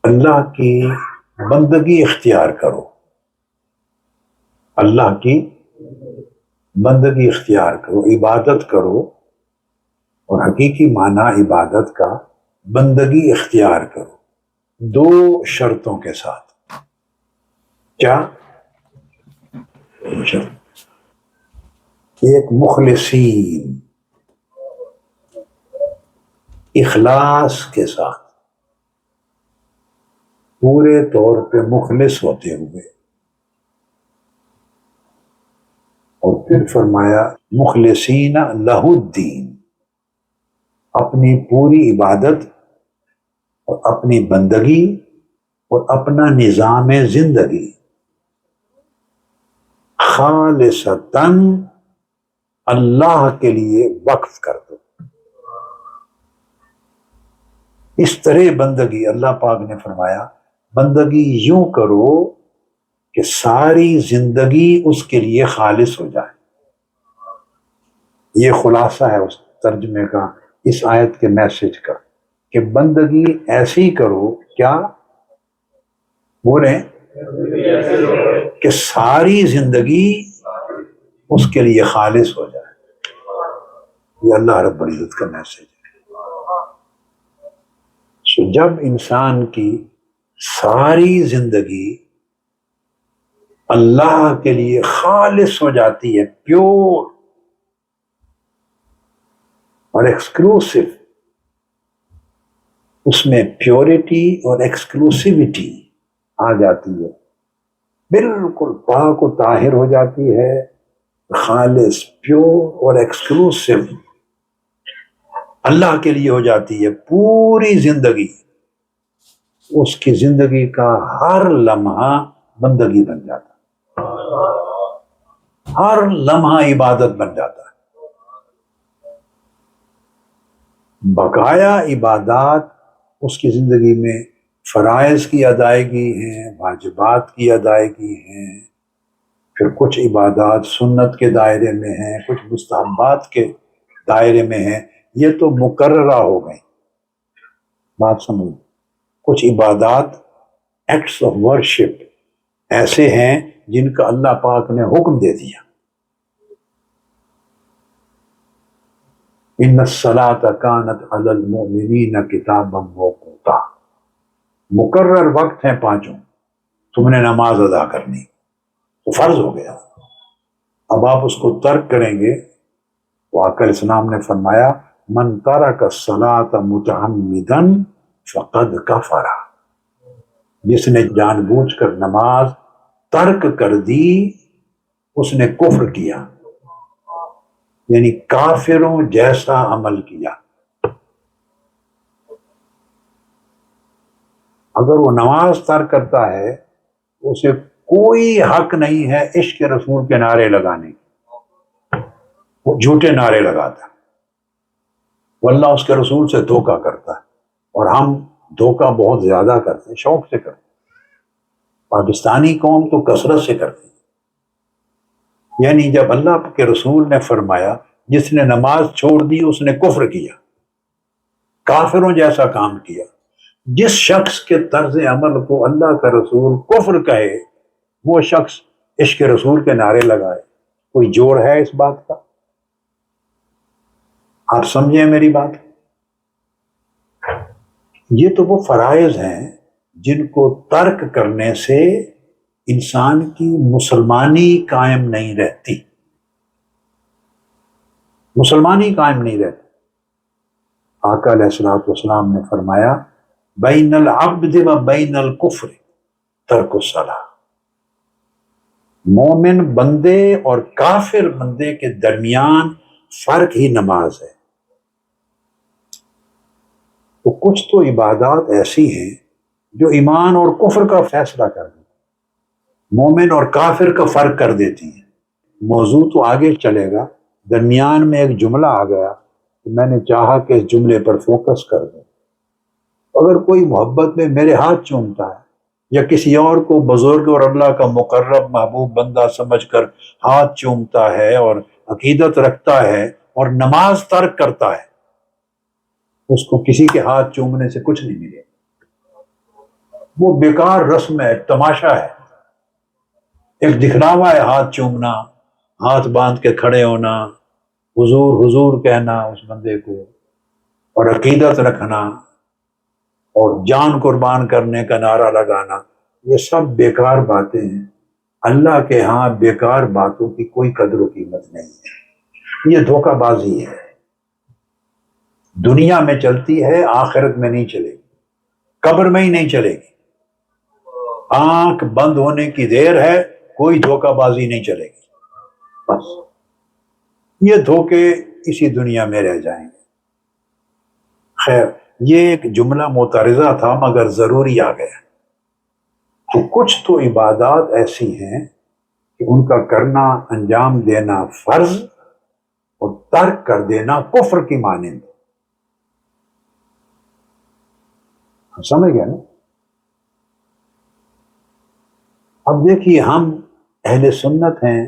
اللہ کی بندگی اختیار کرو، اللہ کی بندگی اختیار کرو، عبادت کرو، اور حقیقی معنی عبادت کا بندگی اختیار کرو، دو شرطوں کے ساتھ۔ کیا شرط؟ ایک مخلصین، اخلاص کے ساتھ، پورے طور پہ مخلص ہوتے ہوئے، اور پھر فرمایا مخلصین لہ الدین، اپنی پوری عبادت اور اپنی بندگی اور اپنا نظام زندگی خالصتاً اللہ کے لیے وقف کر دو۔ اس طرح بندگی، اللہ پاک نے فرمایا بندگی یوں کرو کہ ساری زندگی اس کے لیے خالص ہو جائے۔ یہ خلاصہ ہے اس ترجمے کا، اس آیت کے میسج کا، کہ بندگی ایسی کرو، کیا بولیں، کہ ساری زندگی اس کے لیے خالص ہو جائے۔ یہ اللہ رب العزت کا میسج ہے۔ جب انسان کی ساری زندگی اللہ کے لیے خالص ہو جاتی ہے، پیور اور ایکسکلوسیو، اس میں پیورٹی اور ایکسکلوسیوٹی آ جاتی ہے، بالکل پاک و طاہر ہو جاتی ہے، خالص، پیور اور ایکسکلوسیو اللہ کے لیے ہو جاتی ہے، پوری زندگی، اس کی زندگی کا ہر لمحہ بندگی بن جاتا ہے، ہر لمحہ عبادت بن جاتا ہے۔ بقایا عبادات اس کی زندگی میں فرائض کی ادائیگی ہیں، واجبات کی ادائیگی ہیں، پھر کچھ عبادات سنت کے دائرے میں ہیں، کچھ مستحبات کے دائرے میں ہیں، یہ تو مقررہ ہو گئیں، بات سمجھ۔ کچھ عبادات ایکٹس آف ورشپ ایسے ہیں جن کا اللہ پاک نے حکم دے دیا، ان الصلاۃ کانت علی المؤمنین کتابا موقوتا، مقرر وقت ہیں پانچوں، تم نے نماز ادا کرنی، تو فرض ہو گیا۔ اب آپ اس کو ترک کریں گے تو آقا علیہ السلام نے فرمایا من ترک الصلاۃ متعمدا فقد کفر، جس نے جان بوجھ کر نماز ترک کر دی اس نے کفر کیا، یعنی کافروں جیسا عمل کیا۔ اگر وہ نماز ترک کرتا ہے تو اسے کوئی حق نہیں ہے عشق رسول کے نعرے لگانے کی، وہ جھوٹے نعرے لگاتا ہے، وہ اللہ اس کے رسول سے دھوکہ کرتا ہے، اور ہم دھوکہ بہت زیادہ کرتے ہیں، شوق سے کرتے ہیں، پاکستانی قوم تو کثرت سے کرتی ہے۔ یعنی جب اللہ کے رسول نے فرمایا جس نے نماز چھوڑ دی اس نے کفر کیا، کافروں جیسا کام کیا، جس شخص کے طرز عمل کو اللہ کا رسول کفر کہے وہ شخص عشق رسول کے نعرے لگائے، کوئی جوڑ ہے اس بات کا؟ آپ سمجھیں میری بات؟ یہ تو وہ فرائض ہیں جن کو ترک کرنے سے انسان کی مسلمانی قائم نہیں رہتی، مسلمانی قائم نہیں رہتی۔ آقا علیہ الصلوۃ والسلام نے فرمایا بین العبد و بین الکفر ترک الصلاۃ، مومن بندے اور کافر بندے کے درمیان فرق ہی نماز ہے۔ تو کچھ تو عبادات ایسی ہیں جو ایمان اور کفر کا فیصلہ کر دیتی، مومن اور کافر کا فرق کر دیتی ہیں۔ موضوع تو آگے چلے گا، درمیان میں ایک جملہ آ گیا کہ میں نے چاہا کہ اس جملے پر فوکس کر دوں۔ اگر کوئی محبت میں میرے ہاتھ چومتا ہے یا کسی اور کو بزرگ اور اللہ کا مقرب محبوب بندہ سمجھ کر ہاتھ چومتا ہے اور عقیدت رکھتا ہے اور نماز ترک کرتا ہے اس کو کسی کے ہاتھ چومنے سے کچھ نہیں ملے، وہ بیکار رسم ہے، تماشا ہے، ایک دکھلاوا ہے ہاتھ چومنا، ہاتھ باندھ کے کھڑے ہونا، حضور حضور کہنا اس بندے کو، اور عقیدت رکھنا اور جان قربان کرنے کا نعرہ لگانا، یہ سب بیکار باتیں ہیں۔ اللہ کے ہاں بیکار باتوں کی کوئی قدر و قیمت نہیں ہے، یہ دھوکہ بازی ہے، دنیا میں چلتی ہے، آخرت میں نہیں چلے گی، قبر میں ہی نہیں چلے گی، آنکھ بند ہونے کی دیر ہے، کوئی دھوکہ بازی نہیں چلے گی، بس یہ دھوکے اسی دنیا میں رہ جائیں گے۔ خیر، یہ ایک جملہ معترضہ تھا مگر ضروری آ گیا۔ تو کچھ تو عبادات ایسی ہیں کہ ان کا کرنا، انجام دینا فرض اور ترک کر دینا کفر کی مانند، سمجھ گئے نا؟ اب دیکھیے، ہم اہل سنت ہیں،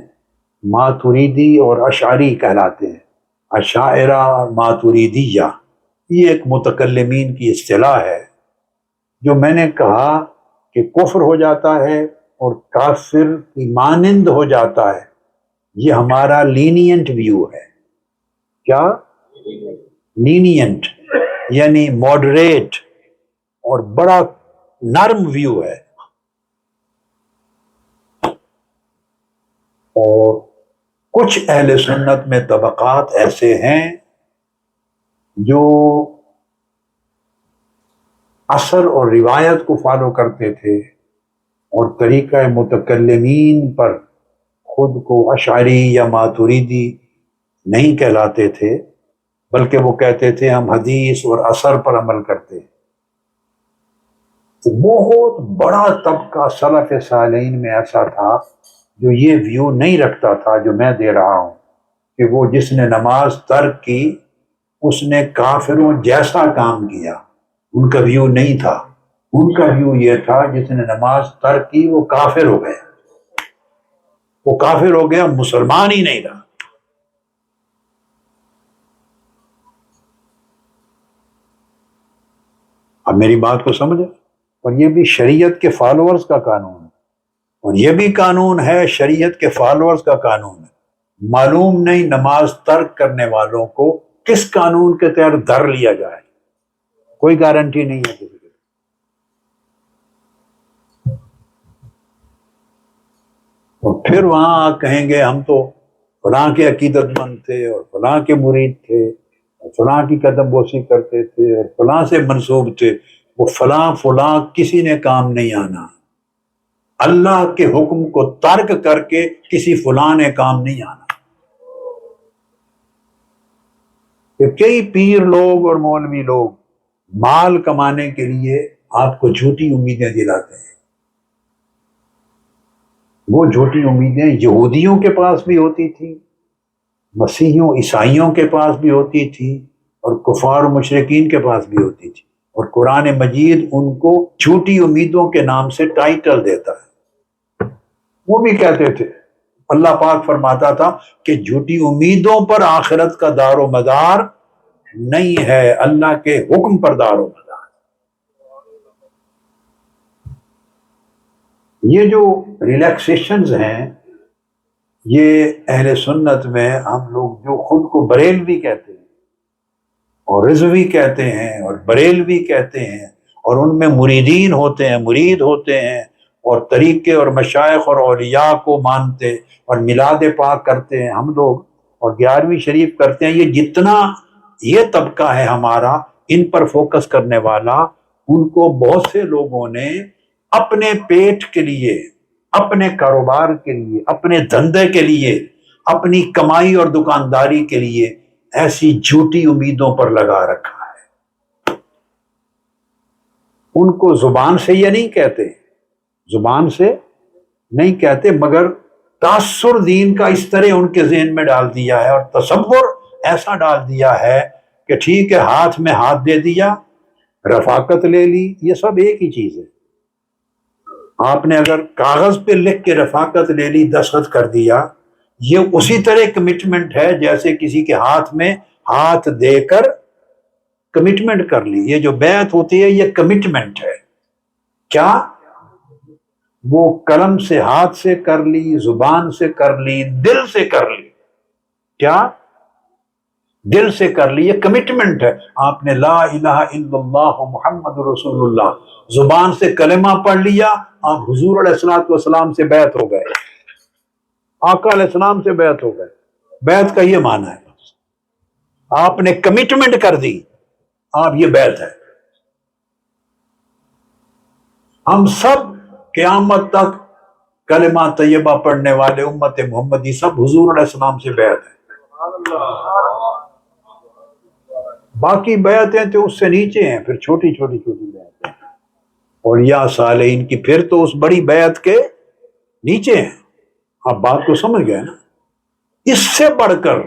ماتریدی اور اشعری کہلاتے ہیں، اشاعرہ اور ماتریدیہ، یہ ایک متکلمین کی اصطلاح ہے، جو میں نے کہا کہ کفر ہو جاتا ہے اور کافر کی مانند ہو جاتا ہے، یہ ہمارا لینینٹ ویو ہے۔ کیا؟ لینینٹ یعنی ماڈریٹ اور بڑا نرم ویو ہے، اور کچھ اہل سنت میں طبقات ایسے ہیں جو اثر اور روایت کو فالو کرتے تھے اور طریقہ متکلمین پر خود کو اشعری یا ماتریدی نہیں کہلاتے تھے، بلکہ وہ کہتے تھے ہم حدیث اور اثر پر عمل کرتے ہیں۔ تو بہت بڑا طبقہ سلف صالحین میں ایسا تھا جو یہ ویو نہیں رکھتا تھا جو میں دے رہا ہوں، کہ وہ جس نے نماز ترک کی اس نے کافروں جیسا کام کیا، ان کا ویو نہیں تھا۔ ان کا ویو یہ تھا جس نے نماز ترک کی وہ کافر ہو گئے، وہ کافر ہو گیا، مسلمان ہی نہیں رہا۔ اب میری بات کو سمجھے، اور یہ بھی شریعت کے فالوورز کا قانون ہے، اور یہ بھی قانون ہے شریعت کے فالوورز کا قانون ہے۔ معلوم نہیں نماز ترک کرنے والوں کو کس قانون کے تحت دھر لیا جائے، کوئی گارنٹی نہیں ہے کسی کی۔ اور پھر وہاں کہیں گے ہم تو فلاں کے عقیدت مند تھے اور فلاں کے مرید تھے اور فلاں کی قدم بوسی کرتے تھے اور فلاں سے منسوب تھے، وہ فلاں فلاں کسی نے کام نہیں آنا، اللہ کے حکم کو ترک کر کے کسی فلاں نے کام نہیں آنا۔ کہ کئی پیر لوگ اور مولوی لوگ مال کمانے کے لیے آپ کو جھوٹی امیدیں دلاتے ہیں، وہ جھوٹی امیدیں یہودیوں کے پاس بھی ہوتی تھی، مسیحیوں عیسائیوں کے پاس بھی ہوتی تھی، اور کفار و مشرکین کے پاس بھی ہوتی تھی، اور قرآن مجید ان کو جھوٹی امیدوں کے نام سے ٹائٹل دیتا ہے۔ وہ بھی کہتے تھے، اللہ پاک فرماتا تھا کہ جھوٹی امیدوں پر آخرت کا دار و مدار نہیں ہے، اللہ کے حکم پر دار و مدار۔ یہ جو ریلیکسیشنز ہیں، یہ اہل سنت میں ہم لوگ جو خود کو بریلوی کہتے ہیں اور رضوی کہتے ہیں اور بریلوی کہتے ہیں، اور ان میں مریدین ہوتے ہیں، مرید ہوتے ہیں، اور طریقے اور مشائخ اور اولیاء کو مانتے اور میلاد پاک کرتے ہیں ہم لوگ، اور 11ویں شریف کرتے ہیں، یہ جتنا یہ طبقہ ہے ہمارا ان پر فوکس کرنے والا، ان کو بہت سے لوگوں نے اپنے پیٹ کے لیے، اپنے کاروبار کے لیے، اپنے دھندے کے لیے، اپنی کمائی اور دکانداری کے لیے ایسی جھوٹی امیدوں پر لگا رکھا ہے۔ ان کو زبان سے یہ نہیں کہتے، زبان سے نہیں کہتے، مگر تاثر دین کا اس طرح ان کے ذہن میں ڈال دیا ہے، اور تصور ایسا ڈال دیا ہے کہ ٹھیک ہے، ہاتھ میں ہاتھ دے دیا، رفاقت لے لی، یہ سب ایک ہی چیز ہے۔ آپ نے اگر کاغذ پہ لکھ کے رفاقت لے لی، دستخط کر دیا، یہ اسی طرح کمٹمنٹ ہے جیسے کسی کے ہاتھ میں ہاتھ دے کر کمٹمنٹ کر لی. یہ جو بیعت ہوتی ہے یہ کمٹمنٹ ہے. کیا؟ وہ قلم سے، ہاتھ سے کر لی، زبان سے کر لی، دل سے کر لی. کیا؟ دل سے کر لی. یہ کمٹمنٹ ہے. آپ نے لا الہ الا اللہ محمد رسول اللہ زبان سے کلمہ پڑھ لیا، آپ حضور علیہ الصلوۃ والسلام سے بیعت ہو گئے، آقا علیہ السلام سے بیعت ہو گئے. بیعت کا یہ معنی ہے. آپ نے کمٹمنٹ کر دی، آپ یہ بیعت ہے. ہم سب قیامت تک کلمہ طیبہ پڑھنے والے امت محمدی سب حضور علیہ السلام سے بیعت ہے. باقی بیعتیں تو اس سے نیچے ہیں، پھر چھوٹی چھوٹی بیعتیں اور یا صالحین کی پھر تو اس بڑی بیعت کے نیچے ہیں. آپ بات کو سمجھ گئے نا؟ اس سے بڑھ کر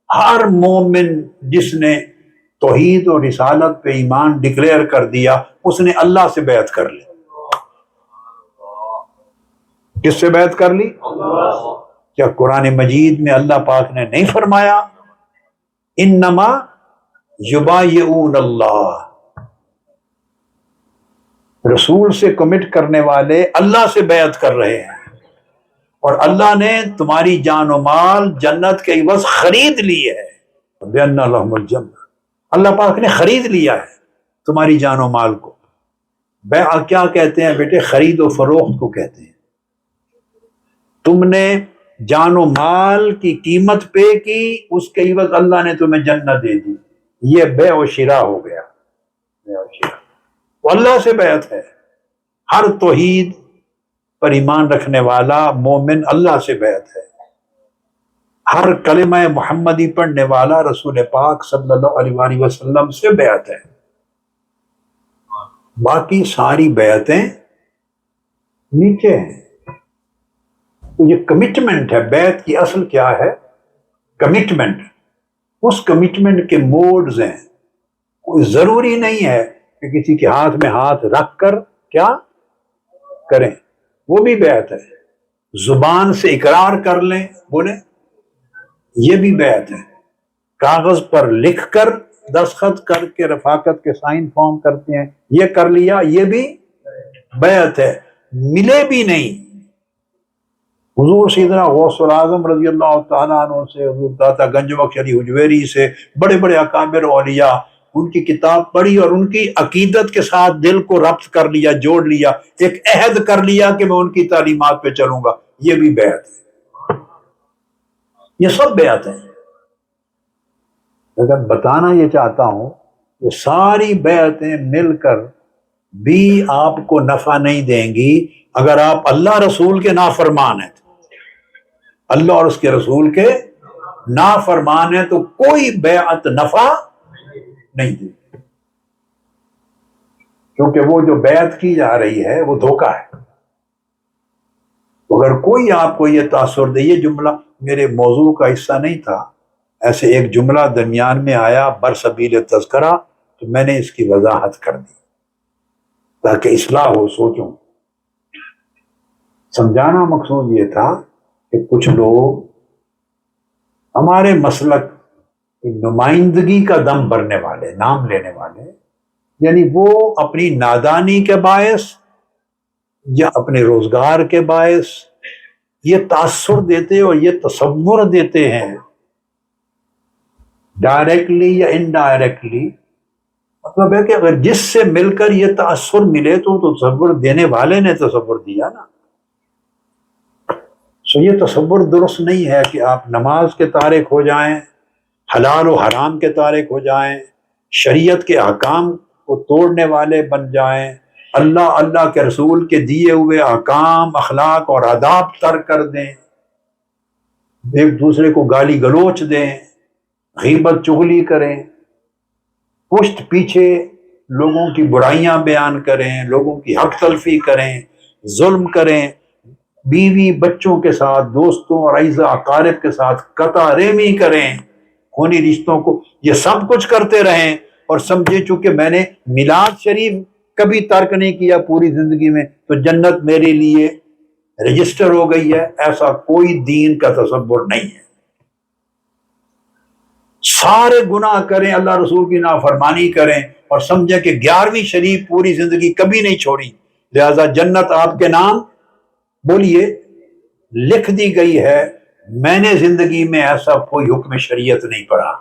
ہر مومن جس نے توحید اور رسالت پہ ایمان ڈکلیئر کر دیا اس نے اللہ سے بیعت کر لی. کس سے بیعت کر لی؟ کیا قرآن مجید میں اللہ پاک نے نہیں فرمایا انما یبایعون اللہ؟ رسول سے کمٹ کرنے والے اللہ سے بیعت کر رہے ہیں، اور اللہ نے تمہاری جان و مال جنت کے عوض خرید لی ہے. بِأَنَّ لَهُمُ الْجَنَّةَ، اللہ پاک نے خرید لیا ہے تمہاری جان و مال کو. بیع کیا کہتے ہیں بیٹے؟ خرید و فروخت کو کہتے ہیں. تم نے جان و مال کی قیمت پے کی، اس کے عوض اللہ نے تمہیں جنت دے دی. یہ بیع و شراء ہو گیا. بیع و شراء وہ اللہ سے بیعت ہے. ہر توحید پر ایمان رکھنے والا مومن اللہ سے بیعت ہے. ہر کلمہ محمدی پڑھنے والا رسول پاک صلی اللہ علیہ وآلہ وسلم سے بیعت ہے. باقی ساری بیعتیں نیچے ہیں. تو یہ کمٹمنٹ ہے. بیعت کی اصل کیا ہے؟ کمٹمنٹ. اس کمٹمنٹ کے موڈز ہیں. کوئی ضروری نہیں ہے کہ کسی کے ہاتھ میں ہاتھ رکھ کر کیا کریں، وہ بھی بیعت ہے. زبان سے اقرار کر لیں، بولیں، یہ بھی بیعت ہے. کاغذ پر لکھ کر دستخط کر کے رفاقت کے سائن فارم کرتے ہیں، یہ کر لیا، یہ بھی بیعت ہے. ملے بھی نہیں. حضور سیدنا غوث العظم رضی اللہ تعالیٰ عنہ سے، حضور داتا گنج بخش علی حجویری سے، بڑے بڑے اکابر اولیاء، ان کی کتاب پڑھی اور ان کی عقیدت کے ساتھ دل کو ربط کر لیا، جوڑ لیا، ایک عہد کر لیا کہ میں ان کی تعلیمات پہ چلوں گا. یہ بھی بیعت ہے. یہ سب بیعت ہے. اگر بتانا یہ چاہتا ہوں کہ ساری بیعتیں مل کر بھی آپ کو نفع نہیں دیں گی اگر آپ اللہ رسول کے نافرمان ہیں. اللہ اور اس کے رسول کے نافرمان ہیں تو کوئی بیعت نفع نہیں دی، کیونکہ وہ جو بیعت کی جا رہی ہے وہ دھوکہ ہے. اگر کوئی آپ کو یہ تاثر دے، یہ جملہ میرے موضوع کا حصہ نہیں تھا، ایسے ایک جملہ درمیان میں آیا برسبیل تذکرہ، تو میں نے اس کی وضاحت کر دی تاکہ اصلاح ہو. سوچوں سمجھانا مقصود یہ تھا کہ کچھ لوگ ہمارے مسلک کی نمائندگی کا دم بھرنے والے، نام لینے والے، یعنی وہ اپنی نادانی کے باعث یا اپنے روزگار کے باعث یہ تاثر دیتے اور یہ تصور دیتے ہیں ڈائریکٹلی یا انڈائریکٹلی، مطلب ہے کہ اگر جس سے مل کر یہ تاثر ملے تو تصور دینے والے نے تصور دیا نا. سو یہ تصور درست نہیں ہے کہ آپ نماز کے تارک ہو جائیں، حلال و حرام کے تارک ہو جائیں، شریعت کے احکام کو توڑنے والے بن جائیں، اللہ کے رسول کے دیے ہوئے احکام، اخلاق اور آداب ترک کر دیں، ایک دوسرے کو گالی گلوچ دیں، غیبت چغلی کریں، پشت پیچھے لوگوں کی برائیاں بیان کریں، لوگوں کی حق تلفی کریں، ظلم کریں، بیوی بچوں کے ساتھ، دوستوں اور اعزاء اقارب کے ساتھ قطع رحمی کریں، خونی رشتوں کو، یہ سب کچھ کرتے رہیں اور سمجھے چونکہ میں نے میلاد شریف کبھی ترک نہیں کیا پوری زندگی میں تو جنت میرے لیے رجسٹر ہو گئی ہے. ایسا کوئی دین کا تصور نہیں ہے. سارے گناہ کریں، اللہ رسول کی نافرمانی کریں اور سمجھیں کہ 11ویں شریف پوری زندگی کبھی نہیں چھوڑی، لہذا جنت آپ کے نام بولیے لکھ دی گئی ہے۔ میں نے زندگی میں ایسا کوئی حکم شریعت نہیں پڑھا،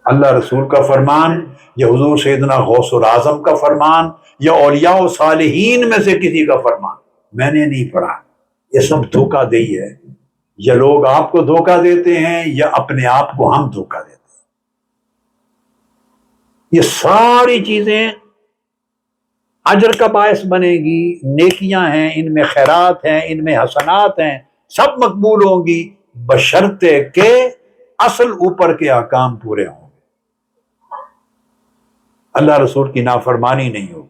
اللہ رسول کا فرمان یا حضور سیدنا غوث العظم کا فرمان یا اولیاء و صالحین میں سے کسی کا فرمان میں نے نہیں پڑھا۔ یہ سب دھوکہ دہی ہے، یا لوگ آپ کو دھوکہ دیتے ہیں یا اپنے آپ کو ہم دھوکہ دیتے ہیں۔ یہ ساری چیزیں اجر کا باعث بنے گی، نیکیاں ہیں، ان میں خیرات ہیں، ان میں حسنات ہیں، سب مقبول ہوں گی بشرطے کہ اصل اوپر کے احکام پورے ہوں، اللہ رسول کی نافرمانی نہیں ہوگی۔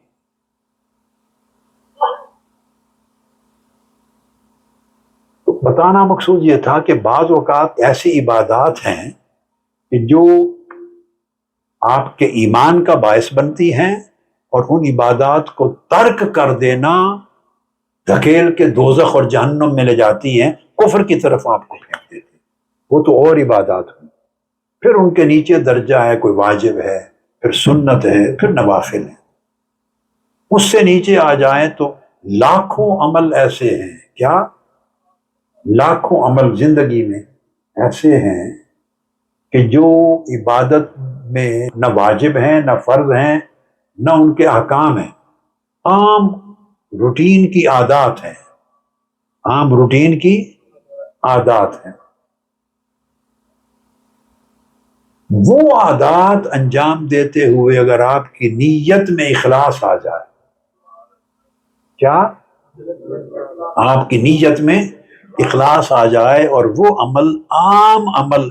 تو بتانا مقصود یہ تھا کہ بعض اوقات ایسی عبادات ہیں کہ جو آپ کے ایمان کا باعث بنتی ہیں، اور ان عبادات کو ترک کر دینا دھکیل کے دوزخ اور جہنم میں لے جاتی ہیں، کفر کی طرف آپ کو پھینک دیتی ہیں۔ وہ تو اور عبادات ہوئی، پھر ان کے نیچے درجہ ہے، کوئی واجب ہے، پھر سنت ہے، پھر نوافل ہے۔ اس سے نیچے آ جائیں تو لاکھوں عمل ایسے ہیں، کیا لاکھوں عمل زندگی میں ایسے ہیں کہ جو عبادت میں نہ واجب ہیں، نہ فرض ہیں، نہ ان کے احکام ہیں، عام روٹین کی عادات ہیں، عام روٹین کی عادات ہیں۔ وہ عادات انجام دیتے ہوئے اگر آپ کی نیت میں اخلاص آ جائے، کیا آپ کی نیت میں اخلاص آ جائے اور وہ عمل عام عمل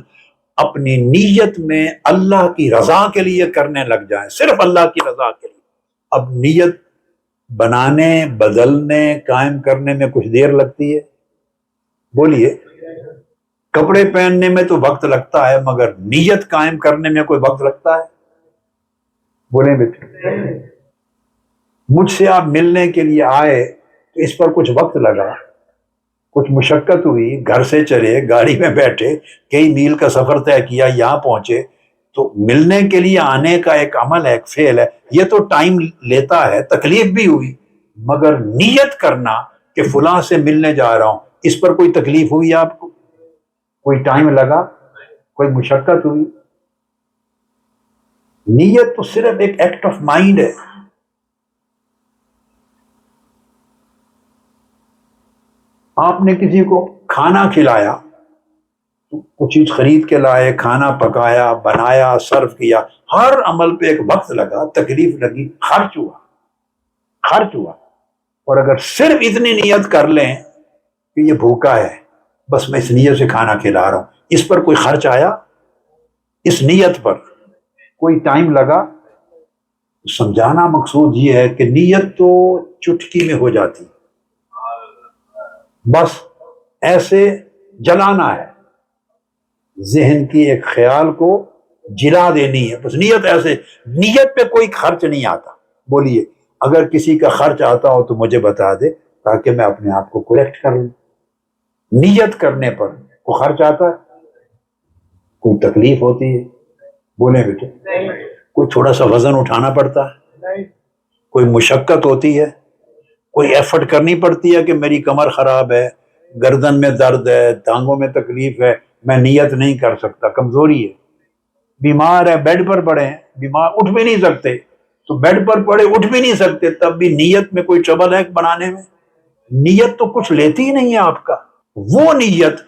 اپنی نیت میں اللہ کی رضا کے لیے کرنے لگ جائیں، صرف اللہ کی رضا کے لیے۔ اب نیت بنانے، بدلنے، قائم کرنے میں کچھ دیر لگتی ہے، بولیے۔ کپڑے پہننے میں تو وقت لگتا ہے، مگر نیت قائم کرنے میں کوئی وقت لگتا ہے؟ بولیں بیٹے، مجھ سے آپ ملنے کے لیے آئے تو اس پر کچھ وقت لگا، کچھ مشقت ہوئی، گھر سے چلے، گاڑی میں بیٹھے، کئی میل کا سفر طے کیا، یہاں پہنچے، تو ملنے کے لیے آنے کا ایک عمل ہے، ایک فعل ہے، یہ تو ٹائم لیتا ہے، تکلیف بھی ہوئی، مگر نیت کرنا کہ فلاں سے ملنے جا رہا ہوں، اس پر کوئی تکلیف ہوئی آپ کو؟ کوئی ٹائم لگا؟ کوئی مشقت ہوئی؟ نیت تو صرف ایک ایکٹ آف مائنڈ ہے۔ آپ نے کسی کو کھانا کھلایا، کچھ چیز خرید کے لائے، کھانا پکایا، بنایا، سرو کیا، ہر عمل پہ ایک وقت لگا، تکلیف لگی، خرچ ہوا، خرچ ہوا۔ اور اگر صرف اتنی نیت کر لیں کہ یہ بھوکا ہے، بس میں اس نیت سے کھانا کھلا رہا ہوں، اس پر کوئی خرچ آیا؟ اس نیت پر کوئی ٹائم لگا؟ سمجھانا مقصود یہ ہے کہ نیت تو چٹکی میں ہو جاتی، بس ایسے جلانا ہے، ذہن کی ایک خیال کو جلا دینی ہے، بس نیت ایسے، نیت پہ کوئی خرچ نہیں آتا۔ بولیے، اگر کسی کا خرچ آتا ہو تو مجھے بتا دے تاکہ میں اپنے آپ کو کریکٹ کر لوں۔ نیت کرنے پر کوئی خرچ آتا ہے؟ کوئی تکلیف ہوتی ہے؟ بولیں بیٹے، کوئی تھوڑا سا وزن اٹھانا پڑتا ہے؟ کوئی مشقت ہوتی ہے؟ کوئی ایفرٹ کرنی پڑتی ہے کہ میری کمر خراب ہے، گردن میں درد ہے، ٹانگوں میں تکلیف ہے، میں نیت نہیں کر سکتا، کمزوری ہے، بیمار ہے، بیڈ پر پڑے ہیں، بیمار اٹھ بھی نہیں سکتے، تو بیڈ پر پڑے اٹھ بھی نہیں سکتے، تب بھی نیت میں کوئی ٹربل ہے بنانے میں؟ نیت تو کچھ لیتی ہی نہیں ہے آپ کا۔ وہ نیت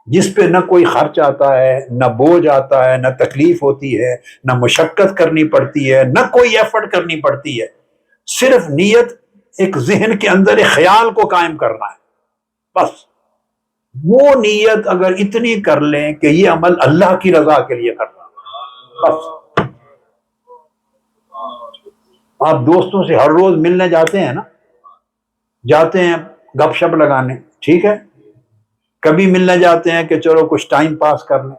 جس پہ نہ کوئی خرچ آتا ہے، نہ بوجھ آتا ہے، نہ تکلیف ہوتی ہے، نہ مشقت کرنی پڑتی ہے، نہ کوئی ایفرٹ کرنی پڑتی ہے، صرف نیت ایک ذہن کے اندر ایک خیال کو قائم کرنا ہے، بس وہ نیت اگر اتنی کر لیں کہ یہ عمل اللہ کی رضا کے لیے کرنا ہے، بس۔ آپ دوستوں سے ہر روز ملنے جاتے ہیں نا، جاتے ہیں گپ شپ لگانے، ٹھیک ہے، کبھی ملنے جاتے ہیں کہ چلو کچھ ٹائم پاس کر لیں،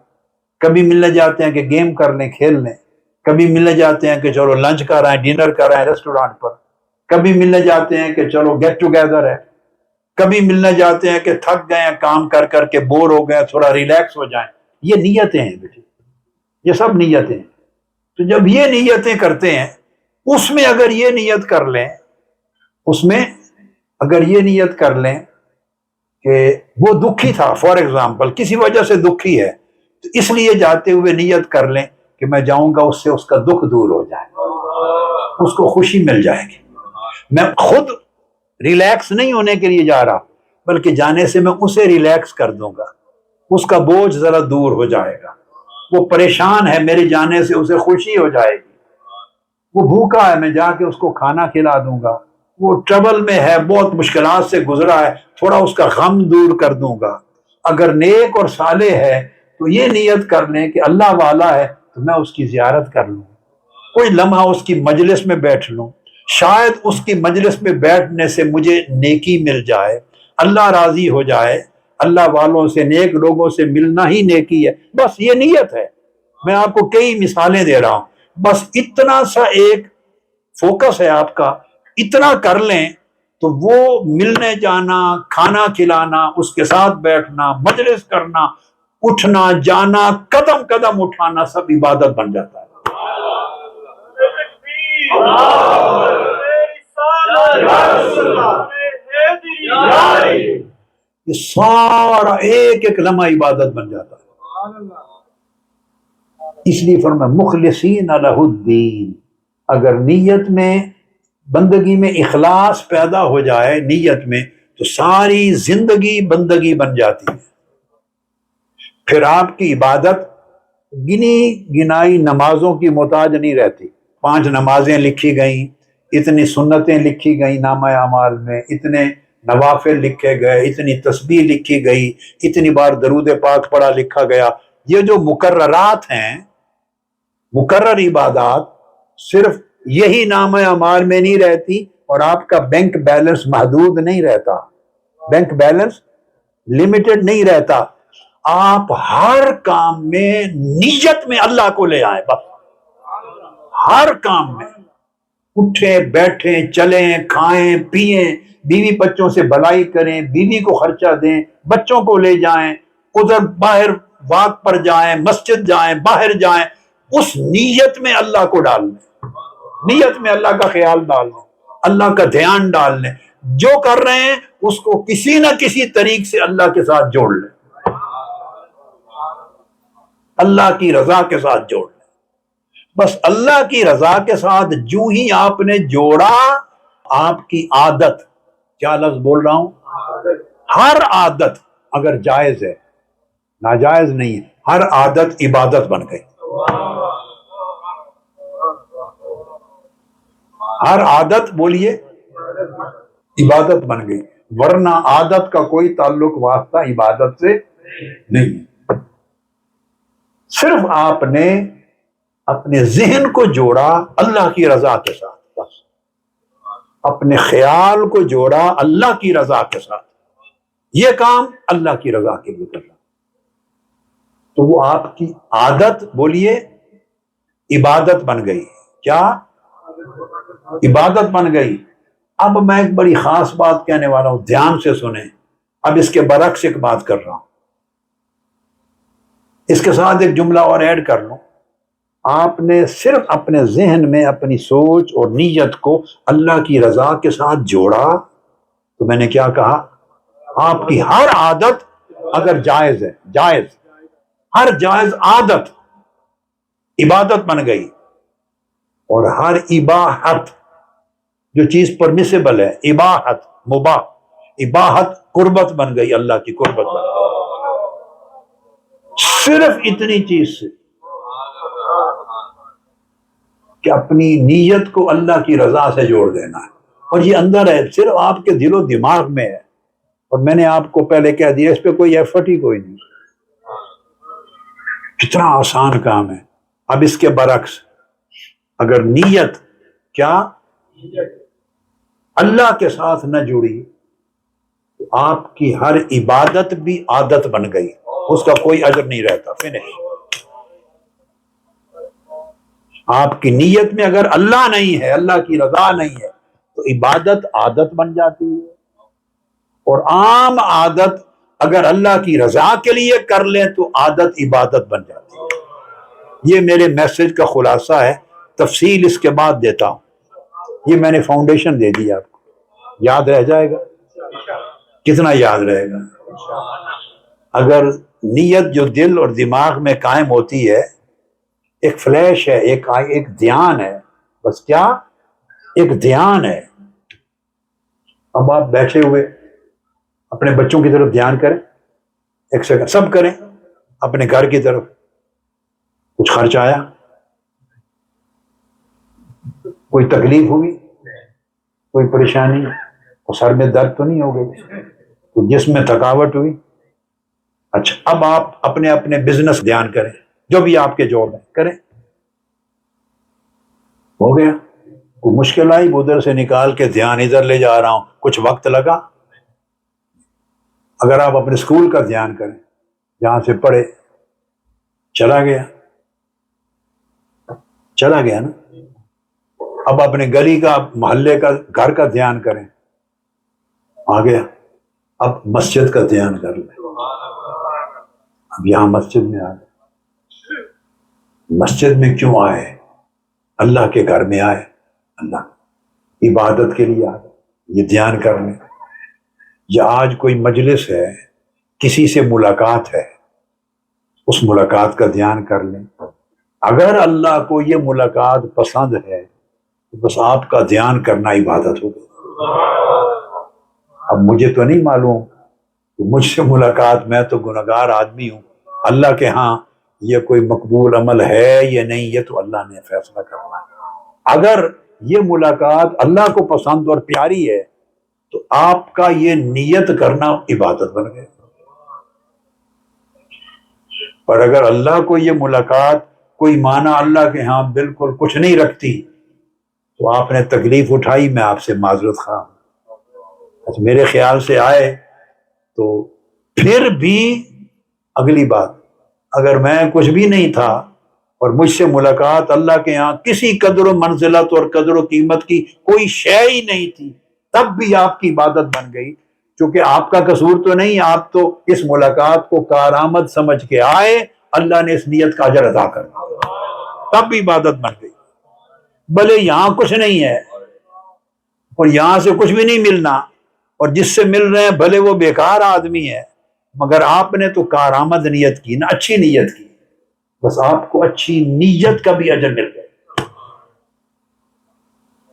کبھی ملنے جاتے ہیں کہ گیم کر لیں، کھیل لیں، کبھی ملنے جاتے ہیں کہ چلو لنچ کر آئیں، ڈنر کر آئیں ریسٹورانٹ پر، کبھی ملنے جاتے ہیں کہ چلو گیٹ ٹوگیدر ہے، کبھی ملنے جاتے ہیں کہ تھک گئے ہیں کام کر کر کے، بور ہو گئے، تھوڑا ریلیکس ہو جائیں، یہ نیتیں ہیں بیٹے، یہ سب نیتیں ہیں۔ تو جب یہ نیتیں کرتے ہیں، اس میں اگر یہ نیت کر لیں، اس میں اگر یہ نیت کر لیں کہ وہ دکھی تھا، فار ایگزامپل کسی وجہ سے دکھی ہے، تو اس لیے جاتے ہوئے نیت کر لیں کہ میں جاؤں گا، اس سے اس کا دکھ دور ہو جائے، اس کو خوشی مل جائے گی۔ میں خود ریلیکس نہیں ہونے کے لیے جا رہا، بلکہ جانے سے میں اسے ریلیکس کر دوں گا، اس کا بوجھ ذرا دور ہو جائے گا، وہ پریشان ہے، میرے جانے سے اسے خوشی ہو جائے گی، وہ بھوکا ہے، میں جا کے اس کو کھانا کھلا دوں گا، وہ ٹربل میں ہے، بہت مشکلات سے گزرا ہے، تھوڑا اس کا غم دور کر دوں گا۔ اگر نیک اور صالح ہے تو یہ نیت کر لیں کہ اللہ والا ہے تو میں اس کی زیارت کر لوں، کوئی لمحہ اس کی مجلس میں بیٹھ لوں، شاید اس کی مجلس میں بیٹھنے سے مجھے نیکی مل جائے، اللہ راضی ہو جائے۔ اللہ والوں سے، نیک لوگوں سے ملنا ہی نیکی ہے، بس یہ نیت ہے۔ میں آپ کو کئی مثالیں دے رہا ہوں، بس اتنا سا ایک فوکس ہے آپ کا، اتنا کر لیں تو وہ ملنے جانا، کھانا کھلانا، اس کے ساتھ بیٹھنا، مجلس کرنا، اٹھنا جانا، قدم قدم اٹھانا، سب عبادت بن جاتا ہے۔ یہ سارا ایک ایک لمحہ عبادت بن جاتا ہے۔ اس لیے فرمایا مخلصین لہ الدین، اگر نیت میں، بندگی میں اخلاص پیدا ہو جائے نیت میں، تو ساری زندگی بندگی بن جاتی ہے۔ پھر آپ کی عبادت گنی گنائی نمازوں کی محتاج نہیں رہتی۔ 5 نمازیں لکھی گئیں، اتنی سنتیں لکھی گئیں نامہ اعمال میں، اتنے نوافل لکھے گئے، اتنی تسبیح لکھی گئی، اتنی بار درود پاک پڑھا لکھا گیا۔ یہ جو مقررات ہیں، مقرر عبادات، صرف یہی نامہ اعمال میں نہیں رہتی، اور آپ کا بینک بیلنس محدود نہیں رہتا، بینک بیلنس لمیٹڈ نہیں رہتا۔ آپ ہر کام میں نیت میں اللہ کو لے آئیں، بس ہر کام میں اٹھیں بیٹھیں چلیں کھائیں پیئیں، بیوی بچوں سے بھلائی کریں، بیوی کو خرچہ دیں، بچوں کو لے جائیں، ادھر باہر واک پر جائیں، مسجد جائیں، باہر جائیں، اس نیت میں اللہ کو ڈال لیں، نیت میں اللہ کا خیال ڈال لیں، اللہ کا دھیان ڈال لیں، جو کر رہے ہیں اس کو کسی نہ کسی طریق سے اللہ کے ساتھ جوڑ لیں، اللہ کی رضا کے ساتھ جوڑ لیں۔ بس اللہ کی رضا کے ساتھ جو ہی آپ نے جوڑا، آپ کی عادت، کیا لفظ بول رہا ہوں، ہر عادت اگر جائز ہے، ناجائز نہیں ہے، ہر عادت عبادت بن گئی، ہر عادت بولیے عبادت بن گئی، ورنہ عادت کا کوئی تعلق واسطہ عبادت سے نہیں۔ صرف آپ نے اپنے ذہن کو جوڑا اللہ کی رضا کے ساتھ، بس اپنے خیال کو جوڑا اللہ کی رضا کے ساتھ، یہ کام اللہ کی رضا کے لیے کرنا، تو وہ آپ کی عادت، بولیے عبادت بن گئی۔ کیا عبادت بن گئی؟ اب میں ایک بڑی خاص بات کہنے والا ہوں، دھیان سے سنیں، اب اس کے برعکس ایک بات کر رہا ہوں، اس کے ساتھ ایک جملہ اور ایڈ کر لوں۔ آپ نے صرف اپنے ذہن میں اپنی سوچ اور نیت کو اللہ کی رضا کے ساتھ جوڑا، تو میں نے کیا کہا، آپ کی ہر عادت اگر جائز ہے، جائز، ہر جائز عادت عبادت بن گئی، اور ہر اباحت، جو چیز پرمیسیبل ہے، اباحت مباح، اباحت قربت بن گئی، اللہ کی قربت بن گئی، صرف اتنی چیز سے کہ اپنی نیت کو اللہ کی رضا سے جوڑ دینا ہے، اور یہ اندر ہے، صرف آپ کے دل و دماغ میں ہے، اور میں نے آپ کو پہلے کہہ دیا اس پہ کوئی ایفرٹ ہی کوئی نہیں، کتنا آسان کام ہے۔ اب اس کے برعکس، اگر نیت کیا اللہ کے ساتھ نہ جڑی، تو آپ کی ہر عبادت بھی عادت بن گئی، اس کا کوئی اجر نہیں رہتا، فنش۔ آپ کی نیت میں اگر اللہ نہیں ہے، اللہ کی رضا نہیں ہے، تو عبادت عادت بن جاتی ہے، اور عام عادت اگر اللہ کی رضا کے لیے کر لیں تو عادت عبادت بن جاتی ہے۔ یہ میرے میسج کا خلاصہ ہے، تفصیل اس کے بعد دیتا ہوں۔ یہ میں نے فاؤنڈیشن دے دی آپ کو، یاد رہ جائے گا؟ کتنا یاد رہے گا؟ اگر نیت جو دل اور دماغ میں قائم ہوتی ہے، ایک فلیش ہے، ایک دھیان ہے، بس کیا؟ ایک دھیان ہے۔ اب آپ بیٹھے ہوئے اپنے بچوں کی طرف دھیان کریں، ایک سیکنڈ سب کریں، اپنے گھر کی طرف۔ کچھ خرچ آیا؟ کوئی تکلیف ہوئی؟ کوئی پریشانی؟ سر میں درد تو نہیں ہو گئی؟ کوئی جسم میں تھکاوٹ ہوئی؟ اچھا، اب آپ اپنے اپنے بزنس دھیان کریں، جو بھی آپ کے جاب ہے کریں۔ ہو گیا؟ کوئی مشکل آئی ادھر سے نکال کے دھیان ادھر لے جا رہا ہوں، کچھ وقت لگا۔ اگر آپ اپنے اسکول کا دھیان کریں، جہاں سے پڑھے، چلا گیا نا۔ اب اپنے گلی کا، محلے کا، گھر کا دھیان کریں، آ گیا۔ اب مسجد کا دھیان کر لیں، اب یہاں مسجد میں آ گئے۔ مسجد میں کیوں آئے؟ اللہ کے گھر میں آئے، اللہ عبادت کے لیے آئے، یہ دھیان کر لیں۔ یا آج کوئی مجلس ہے، کسی سے ملاقات ہے، اس ملاقات کا دھیان کر لیں۔ اگر اللہ کو یہ ملاقات پسند ہے تو بس آپ کا دھیان کرنا عبادت ہوگی۔ اب مجھے تو نہیں معلوم کہ مجھ سے ملاقات، میں تو گنہگار آدمی ہوں، اللہ کے ہاں یہ کوئی مقبول عمل ہے یا نہیں، یہ تو اللہ نے فیصلہ کرنا ہے۔ اگر یہ ملاقات اللہ کو پسند اور پیاری ہے تو آپ کا یہ نیت کرنا عبادت بن گئے۔ پر اگر اللہ کو یہ ملاقات کوئی معنی اللہ کے ہاں بالکل کچھ نہیں رکھتی تو آپ نے تکلیف اٹھائی، میں آپ سے معذرت خواہ ہوں۔ میرے خیال سے آئے تو پھر بھی اگلی بات، اگر میں کچھ بھی نہیں تھا اور مجھ سے ملاقات اللہ کے ہاں کسی قدر و منزلت اور قدر و قیمت کی کوئی شے ہی نہیں تھی، تب بھی آپ کی عبادت بن گئی، کیونکہ آپ کا قصور تو نہیں، آپ تو اس ملاقات کو کارآمد سمجھ کے آئے، اللہ نے اس نیت کا اجر ادا کر دیا، تب بھی عبادت بن گئی۔ بھلے یہاں کچھ نہیں ہے اور یہاں سے کچھ بھی نہیں ملنا، اور جس سے مل رہے ہیں بھلے وہ بیکار آدمی ہے، مگر آپ نے تو کارآمد نیت کی نا، اچھی نیت کی، بس آپ کو اچھی نیت کا بھی اجر مل گیا۔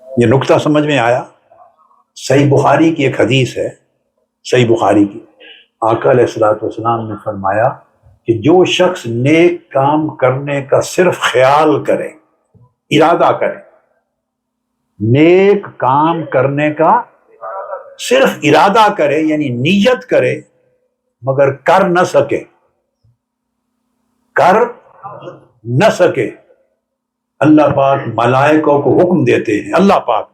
یہ نقطہ سمجھ میں آیا؟ صحیح بخاری کی ایک حدیث ہے، صحیح بخاری کی، آقا علیہ الصلوۃ والسلام نے فرمایا کہ جو شخص نیک کام کرنے کا صرف خیال کرے، ارادہ کرے، نیک کام کرنے کا صرف ارادہ کرے یعنی نیت کرے، مگر کر نہ سکے، اللہ پاک ملائکوں کو حکم دیتے ہیں، اللہ پاک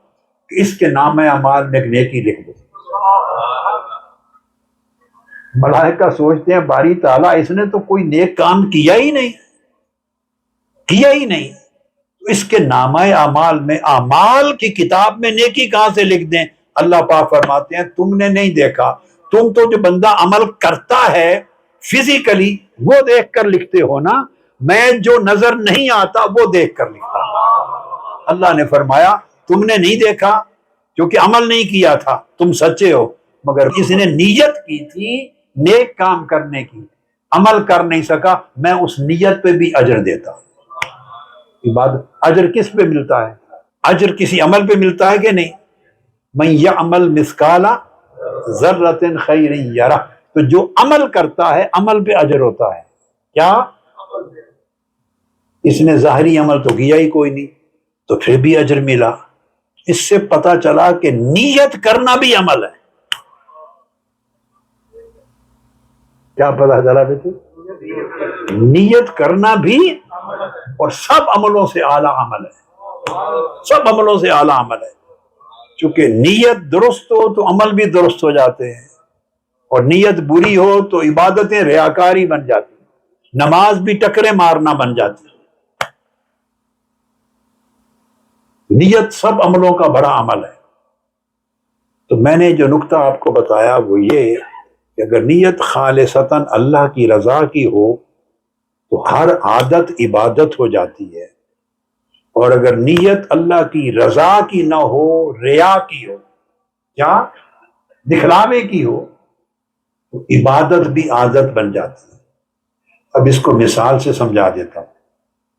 کہ اس کے نامہ اعمال میں ایک نیکی لکھ دو۔ ملائکہ سوچتے ہیں باری تعالیٰ اس نے تو کوئی نیک کام کیا ہی نہیں، تو اس کے نامہ اعمال میں، اعمال کی کتاب میں نیکی کہاں سے لکھ دیں؟ اللہ پاک فرماتے ہیں تم نے نہیں دیکھا، تم تو جو بندہ عمل کرتا ہے فزیکلی وہ دیکھ کر لکھتے ہو نا، میں جو نظر نہیں آتا وہ دیکھ کر لکھتا ہوں۔ اللہ نے فرمایا تم نے نہیں دیکھا کیونکہ عمل نہیں کیا تھا، تم سچے ہو، مگر اس نے نیت کی تھی نیک کام کرنے کی، عمل کر نہیں سکا، میں اس نیت پہ بھی اجر دیتا ہوں۔ عبادت اجر کس پہ ملتا ہے؟ اجر کسی عمل پہ ملتا ہے کہ نہیں؟ من یعمل مثقال ذرۃ خیر یرہ، تو جو عمل کرتا ہے عمل پہ اجر ہوتا ہے۔ کیا؟ اس نے ظاہری عمل تو کیا ہی کوئی نہیں، تو پھر بھی اجر ملا۔ اس سے پتہ چلا کہ نیت کرنا بھی عمل ہے۔ کیا پتہ چلا بیٹے؟ نیت کرنا بھی، اور سب عملوں سے اعلیٰ عمل ہے، سب عملوں سے اعلیٰ عمل ہے، چونکہ نیت درست ہو تو عمل بھی درست ہو جاتے ہیں، اور نیت بری ہو تو عبادتیں ریاکاری بن جاتی ہیں، نماز بھی ٹکرے مارنا بن جاتی ہے۔ نیت سب عملوں کا بڑا عمل ہے۔ تو میں نے جو نقطہ آپ کو بتایا وہ یہ کہ اگر نیت خالصتاً اللہ کی رضا کی ہو تو ہر عادت عبادت ہو جاتی ہے، اور اگر نیت اللہ کی رضا کی نہ ہو، ریا کی ہو، کیا دکھلاوے کی ہو، تو عبادت بھی عادت بن جاتی ہے۔ اب اس کو مثال سے سمجھا دیتا ہوں۔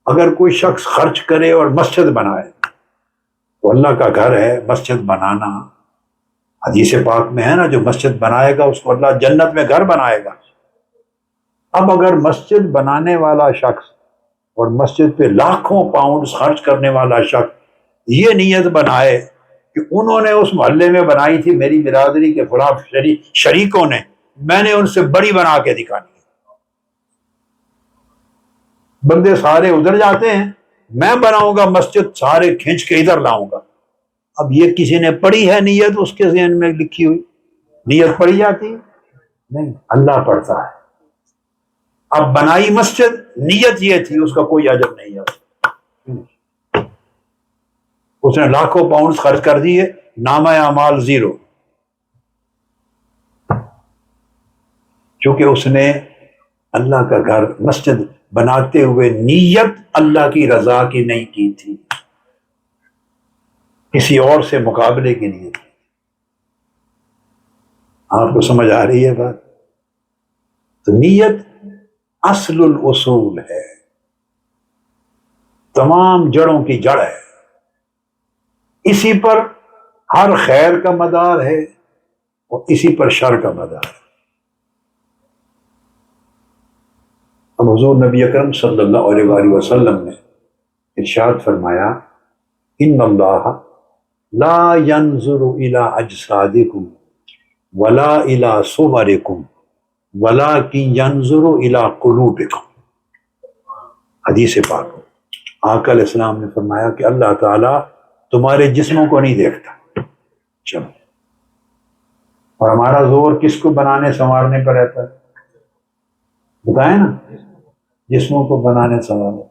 اگر کوئی شخص خرچ کرے اور مسجد بنائے، تو اللہ کا گھر ہے، مسجد بنانا حدیث پاک میں ہے نا، جو مسجد بنائے گا اس کو اللہ جنت میں گھر بنائے گا۔ اب اگر مسجد بنانے والا شخص اور مسجد پہ لاکھوں پاؤنڈز خرچ کرنے والا شخص یہ نیت بنائے کہ انہوں نے اس محلے میں بنائی تھی میری برادری کے فلاں شریکوں نے، میں نے ان سے بڑی بنا کے دکھانی ہے، بندے سارے ادھر جاتے ہیں، میں بناؤں گا مسجد، سارے کھینچ کے ادھر لاؤں گا۔ اب یہ کسی نے پڑھی ہے نیت، اس کے ذہن میں لکھی ہوئی نیت پڑھی جاتی؟ نہیں، اللہ پڑھتا ہے۔ اب بنائی مسجد، نیت یہ تھی، اس کا کوئی اجر نہیں ہے، اس نے لاکھوں پاؤنڈز خرچ کر دیے، نامہ اعمال زیرو، چونکہ اس نے اللہ کا گھر مسجد بناتے ہوئے نیت اللہ کی رضا کی نہیں کی تھی، کسی اور سے مقابلے کی نیت۔ آپ کو سمجھ آ رہی ہے بات؟ تو نیت اصل الاصول ہے، تمام جڑوں کی جڑ ہے، اسی پر ہر خیر کا مدار ہے اور اسی پر شر کا مدار ہے۔ اب حضور نبی اکرم صلی اللہ علیہ وآلہ وسلم نے ارشاد فرمایا، ان اللہ لا ينظر الى اجسادکم ولا الى صورکم ولکن ينظر الى قلوبکم۔ حدیث پاک، آقا علیہ السلام نے فرمایا کہ اللہ تعالیٰ تمہارے جسموں کو نہیں دیکھتا، چلو، اور ہمارا زور کس کو بنانے سنوارنے پر رہتا ہے؟ بتائیں نا، جسموں کو بنانے سنوارنے۔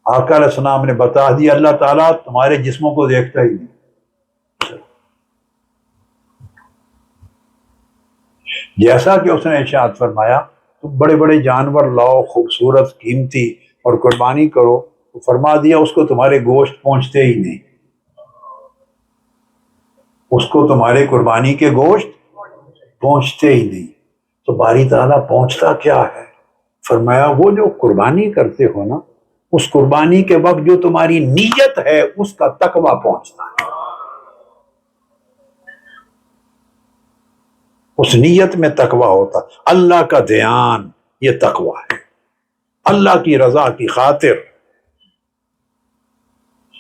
آقا علیہ السلام نے بتا دیا اللہ تعالیٰ تمہارے جسموں کو دیکھتا ہی نہیں۔ جیسا کہ اس نے ارشاد فرمایا تم بڑے بڑے جانور لاؤ، خوبصورت قیمتی، اور قربانی کرو، تو فرما دیا اس کو تمہارے گوشت پہنچتے ہی نہیں، اس کو تمہارے قربانی کے گوشت پہنچتے ہی نہیں۔ تو باری تعالیٰ پہنچتا کیا ہے؟ فرمایا وہ جو قربانی کرتے ہو نا، اس قربانی کے وقت جو تمہاری نیت ہے اس کا تقویٰ پہنچتا ہے، اس نیت میں تقویٰ ہوتا، اللہ کا دھیان، یہ تقویٰ ہے، اللہ کی رضا کی خاطر،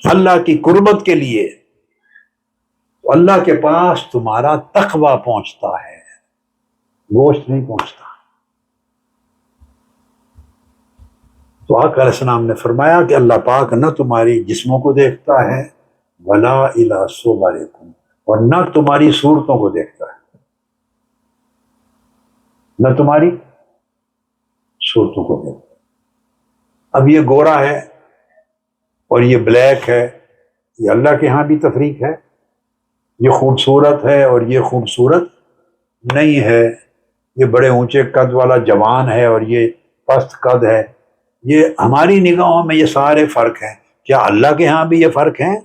اللہ کی قربت کے لیے، تو اللہ کے پاس تمہارا تقویٰ پہنچتا ہے، گوشت نہیں پہنچتا۔ تو آقا علیہ السلام نے فرمایا کہ اللہ پاک نہ تمہاری جسموں کو دیکھتا ہے ولا الی صورکم، اور نہ تمہاری صورتوں کو دیکھتا ہے، نہ تمہاری صورتوں کو دیکھتا ہے۔ اب یہ گورا ہے اور یہ بلیک ہے، یہ اللہ کے ہاں بھی تفریق ہے، یہ خوبصورت ہے اور یہ خوبصورت نہیں ہے، یہ بڑے اونچے قد والا جوان ہے اور یہ پست قد ہے، یہ ہماری نگاہوں میں یہ سارے فرق ہیں، کیا اللہ کے ہاں بھی یہ فرق ہیں؟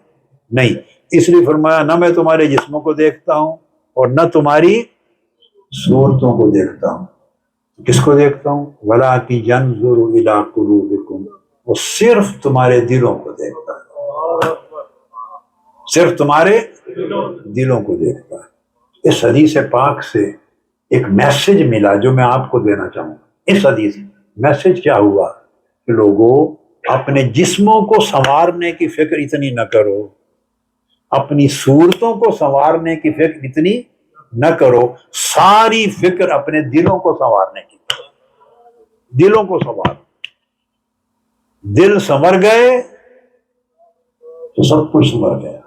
نہیں۔ اس لیے فرمایا نہ میں تمہارے جسموں کو دیکھتا ہوں اور نہ تمہاری صورتوں کو دیکھتا ہوں، کس کو دیکھتا ہوں؟ وَلَٰكِن يَنظُرُ إِلَىٰ قُلُوبِكُمْ، وہ صرف تمہارے دلوں کو دیکھتا ہے، صرف تمہارے دلوں کو دیکھتا ہے۔ اس حدیث پاک سے ایک میسج ملا جو میں آپ کو دینا چاہوں گا۔ اس حدیث میسج کیا ہوا کہ لوگوں اپنے جسموں کو سنوارنے کی فکر اتنی نہ کرو، اپنی صورتوں کو سنوارنے کی فکر اتنی نہ کرو، ساری فکر اپنے دلوں کو سنوارنے کی کرو، دلوں کو سنوار، دل سنور گئے تو سب کچھ سنور گیا۔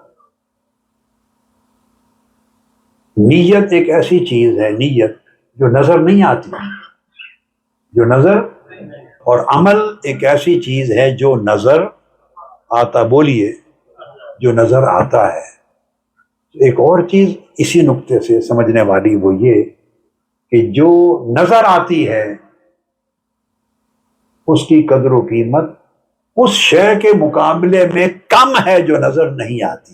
نیت ایک ایسی چیز ہے، نیت جو نظر نہیں آتی، جو نظر، اور عمل ایک ایسی چیز ہے جو نظر آتا، بولیے، جو نظر آتا ہے۔ ایک اور چیز اسی نقطے سے سمجھنے والی وہ یہ کہ جو نظر آتی ہے اس کی قدر و قیمت اس شے کے مقابلے میں کم ہے جو نظر نہیں آتی.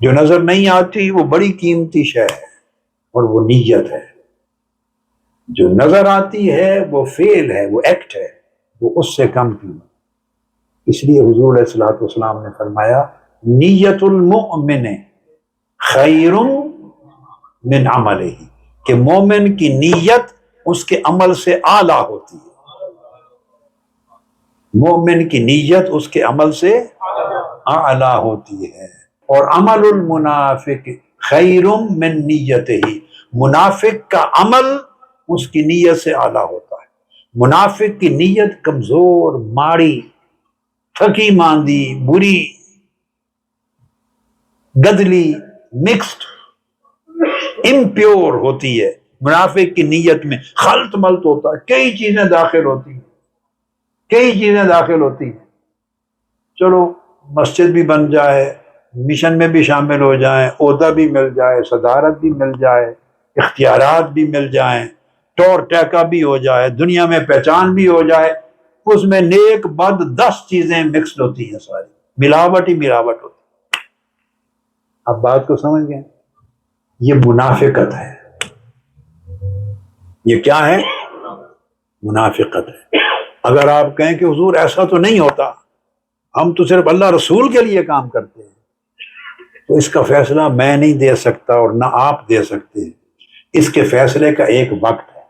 جو نظر نہیں آتی وہ بڑی قیمتی شے ہے اور وہ نیت ہے. جو نظر آتی ہے وہ فعل ہے، وہ ایکٹ ہے، وہ اس سے کم قیمت. اس لیے حضور علیہ الصلوۃ والسلام نے فرمایا نیت المؤمن خیر من عملہ، کہ مومن کی نیت اس کے عمل سے اعلیٰ ہوتی ہے. مومن کی نیت اس کے عمل سے اعلیٰ ہوتی ہے. اور عمل المنافق خیر من نیتہ، منافق کا عمل اس کی نیت سے اعلیٰ ہوتا ہے. منافق کی نیت کمزور، ماڑی، تھکی ماندی، بری، گدلی، مکسڈ، امپیور ہوتی ہے. منافق کی نیت میں خلط ملط ہوتا ہے، کئی چیزیں داخل ہوتی ہیں، کئی چیزیں داخل ہوتی ہیں. چلو مسجد بھی بن جائے، مشن میں بھی شامل ہو جائیں، عہدہ بھی مل جائے، صدارت بھی مل جائے، اختیارات بھی مل جائیں، ٹور ٹیکا بھی ہو جائے، دنیا میں پہچان بھی ہو جائے، اس میں نیک بد 10 چیزیں مکسڈ ہوتی ہیں، ساری ملاوٹ ہی ملاوٹ ہوتی ہے. اب بات کو سمجھ گئے؟ یہ منافقت ہے. یہ کیا ہے؟ منافقت ہے. اگر آپ کہیں کہ حضور ایسا تو نہیں ہوتا، ہم تو صرف اللہ رسول کے لیے کام کرتے ہیں، تو اس کا فیصلہ میں نہیں دے سکتا اور نہ آپ دے سکتے. اس کے فیصلے کا ایک وقت ہے.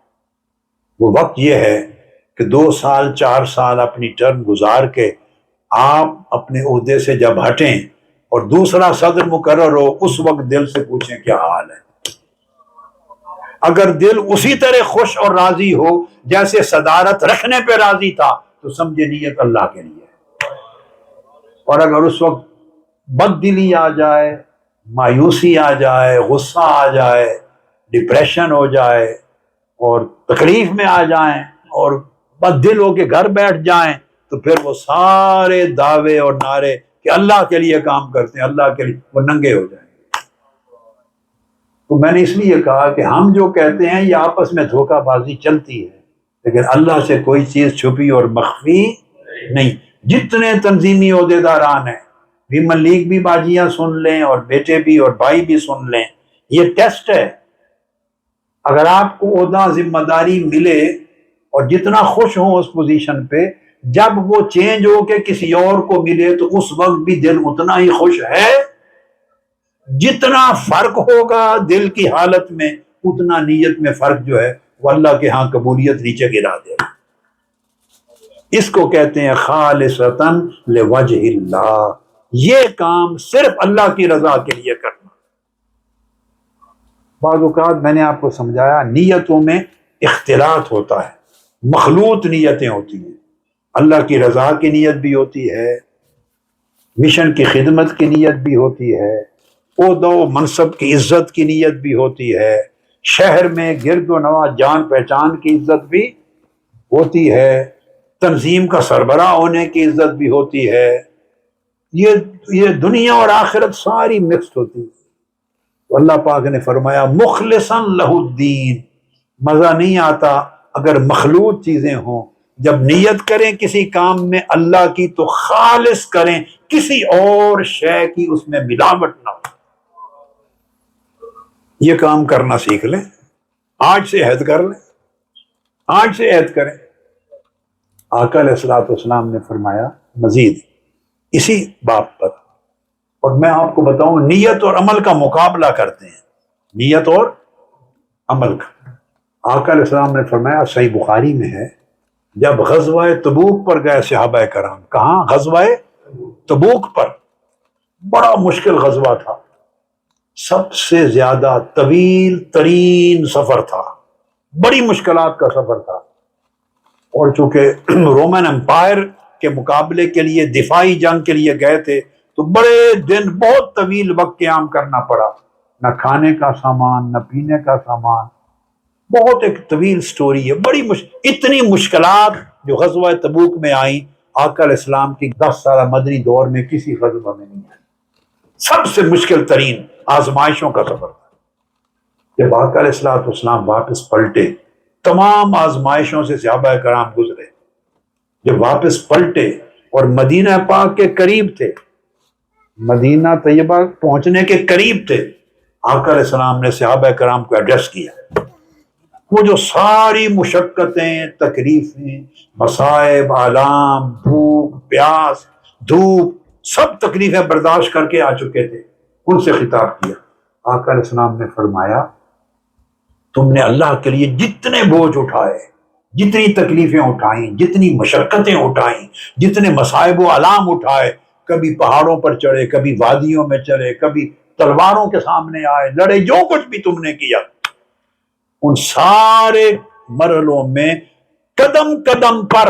وہ وقت یہ ہے کہ 2 سال 4 سال اپنی ٹرم گزار کے آپ اپنے عہدے سے جب ہٹیں اور دوسرا صدر مقرر ہو، اس وقت دل سے پوچھیں کیا حال ہے. اگر دل اسی طرح خوش اور راضی ہو جیسے صدارت رکھنے پہ راضی تھا تو سمجھے نیت اللہ کے لیے. اور اگر اس وقت بد دلی آ جائے، مایوسی آ جائے، غصہ آ جائے، ڈپریشن ہو جائے اور تکلیف میں آ جائیں اور بد دل ہو کے گھر بیٹھ جائیں، تو پھر وہ سارے دعوے اور نعرے کہ اللہ کے لیے کام کرتے ہیں، اللہ کے لیے، وہ ننگے ہو جائیں. تو میں نے اس لیے کہا کہ ہم جو کہتے ہیں یہ آپس میں دھوکہ بازی چلتی ہے، لیکن اللہ سے کوئی چیز چھپی اور مخفی نہیں. جتنے تنظیمی عہدیداران ہیں، ویمن لیگ بھی باجیاں سن لیں اور بیٹے بھی اور بھائی بھی سن لیں، یہ ٹیسٹ ہے. اگر آپ کو عہدہ ذمہ داری ملے اور جتنا خوش ہوں اس پوزیشن پہ، جب وہ چینج ہو کے کسی اور کو ملے تو اس وقت بھی دل اتنا ہی خوش ہے. جتنا فرق ہوگا دل کی حالت میں اتنا نیت میں فرق جو ہے وہ اللہ کے ہاں قبولیت نیچے گرا دے. اس کو کہتے ہیں خالصتاً لوجہ اللہ. یہ کام صرف اللہ کی رضا کے لیے کرنا. بعض اوقات میں نے آپ کو سمجھایا نیتوں میں اختلاط ہوتا ہے، مخلوط نیتیں ہوتی ہیں. اللہ کی رضا کی نیت بھی ہوتی ہے، مشن کی خدمت کی نیت بھی ہوتی ہے، عہدہ و منصب کی عزت کی نیت بھی ہوتی ہے، شہر میں گرد و نواح جان پہچان کی عزت بھی ہوتی ہے، تنظیم کا سربراہ ہونے کی عزت بھی ہوتی ہے. یہ دنیا اور آخرت ساری مکسڈ ہوتی ہے. تو اللہ پاک نے فرمایا مخلصا لہ الدین. مزہ نہیں آتا اگر مخلوط چیزیں ہوں. جب نیت کریں کسی کام میں اللہ کی تو خالص کریں، کسی اور شے کی اس میں ملاوٹ نہ ہو. یہ کام کرنا سیکھ لیں، آج سے عہد کر لیں، آج سے عہد کریں. آقا علیہ الصلوۃ والسلام نے فرمایا مزید اسی باب پر، اور میں آپ کو بتاؤں نیت اور عمل کا مقابلہ کرتے ہیں، نیت اور عمل کا. آقا علیہ السلام نے فرمایا، صحیح بخاری میں ہے، جب غزوہ تبوک پر گئے صحابہ کرام. کہاں؟ غزوہ تبوک پر. بڑا مشکل غزوہ تھا، سب سے زیادہ طویل ترین سفر تھا، بڑی مشکلات کا سفر تھا. اور چونکہ رومن امپائر کے مقابلے کے لیے دفاعی جنگ کے لیے گئے تھے تو بڑے دن بہت طویل وقت قیام کرنا پڑا، نہ کھانے کا سامان نہ پینے کا سامان. بہت ایک طویل سٹوری ہے، بڑی اتنی مشکلات جو غزوہ تبوک میں آئیں آقا علیہ السلام کی 10 سالہ مدنی دور میں کسی غزوہ میں نہیں آئی. سب سے مشکل ترین آزمائشوں کا سفر تھا. جب آقا علیہ الصلوۃ والسلام واپس پلٹے، تمام آزمائشوں سے صحابہ کرام گزرے، جب واپس پلٹے اور مدینہ پاک کے قریب تھے، مدینہ طیبہ پہنچنے کے قریب تھے، آقا علیہ السلام نے صحابہ کرام کو ایڈریس کیا۔ وہ جو ساری مشقتیں، تکلیفیں، مصائب، آلام، بھوک، پیاس، دھوپ، سب تکلیفیں برداشت کر کے آ چکے تھے، ان سے خطاب کیا۔ آقا علیہ السلام نے فرمایا تم نے اللہ کے لیے جتنے بوجھ اٹھائے، جتنی تکلیفیں اٹھائیں، جتنی مشقتیں اٹھائیں، جتنے مصائب و آلام اٹھائے، کبھی پہاڑوں پر چڑھے، کبھی وادیوں میں چلے، کبھی تلواروں کے سامنے آئے، لڑے، جو کچھ بھی تم نے کیا، ان سارے مرحلوں میں قدم قدم پر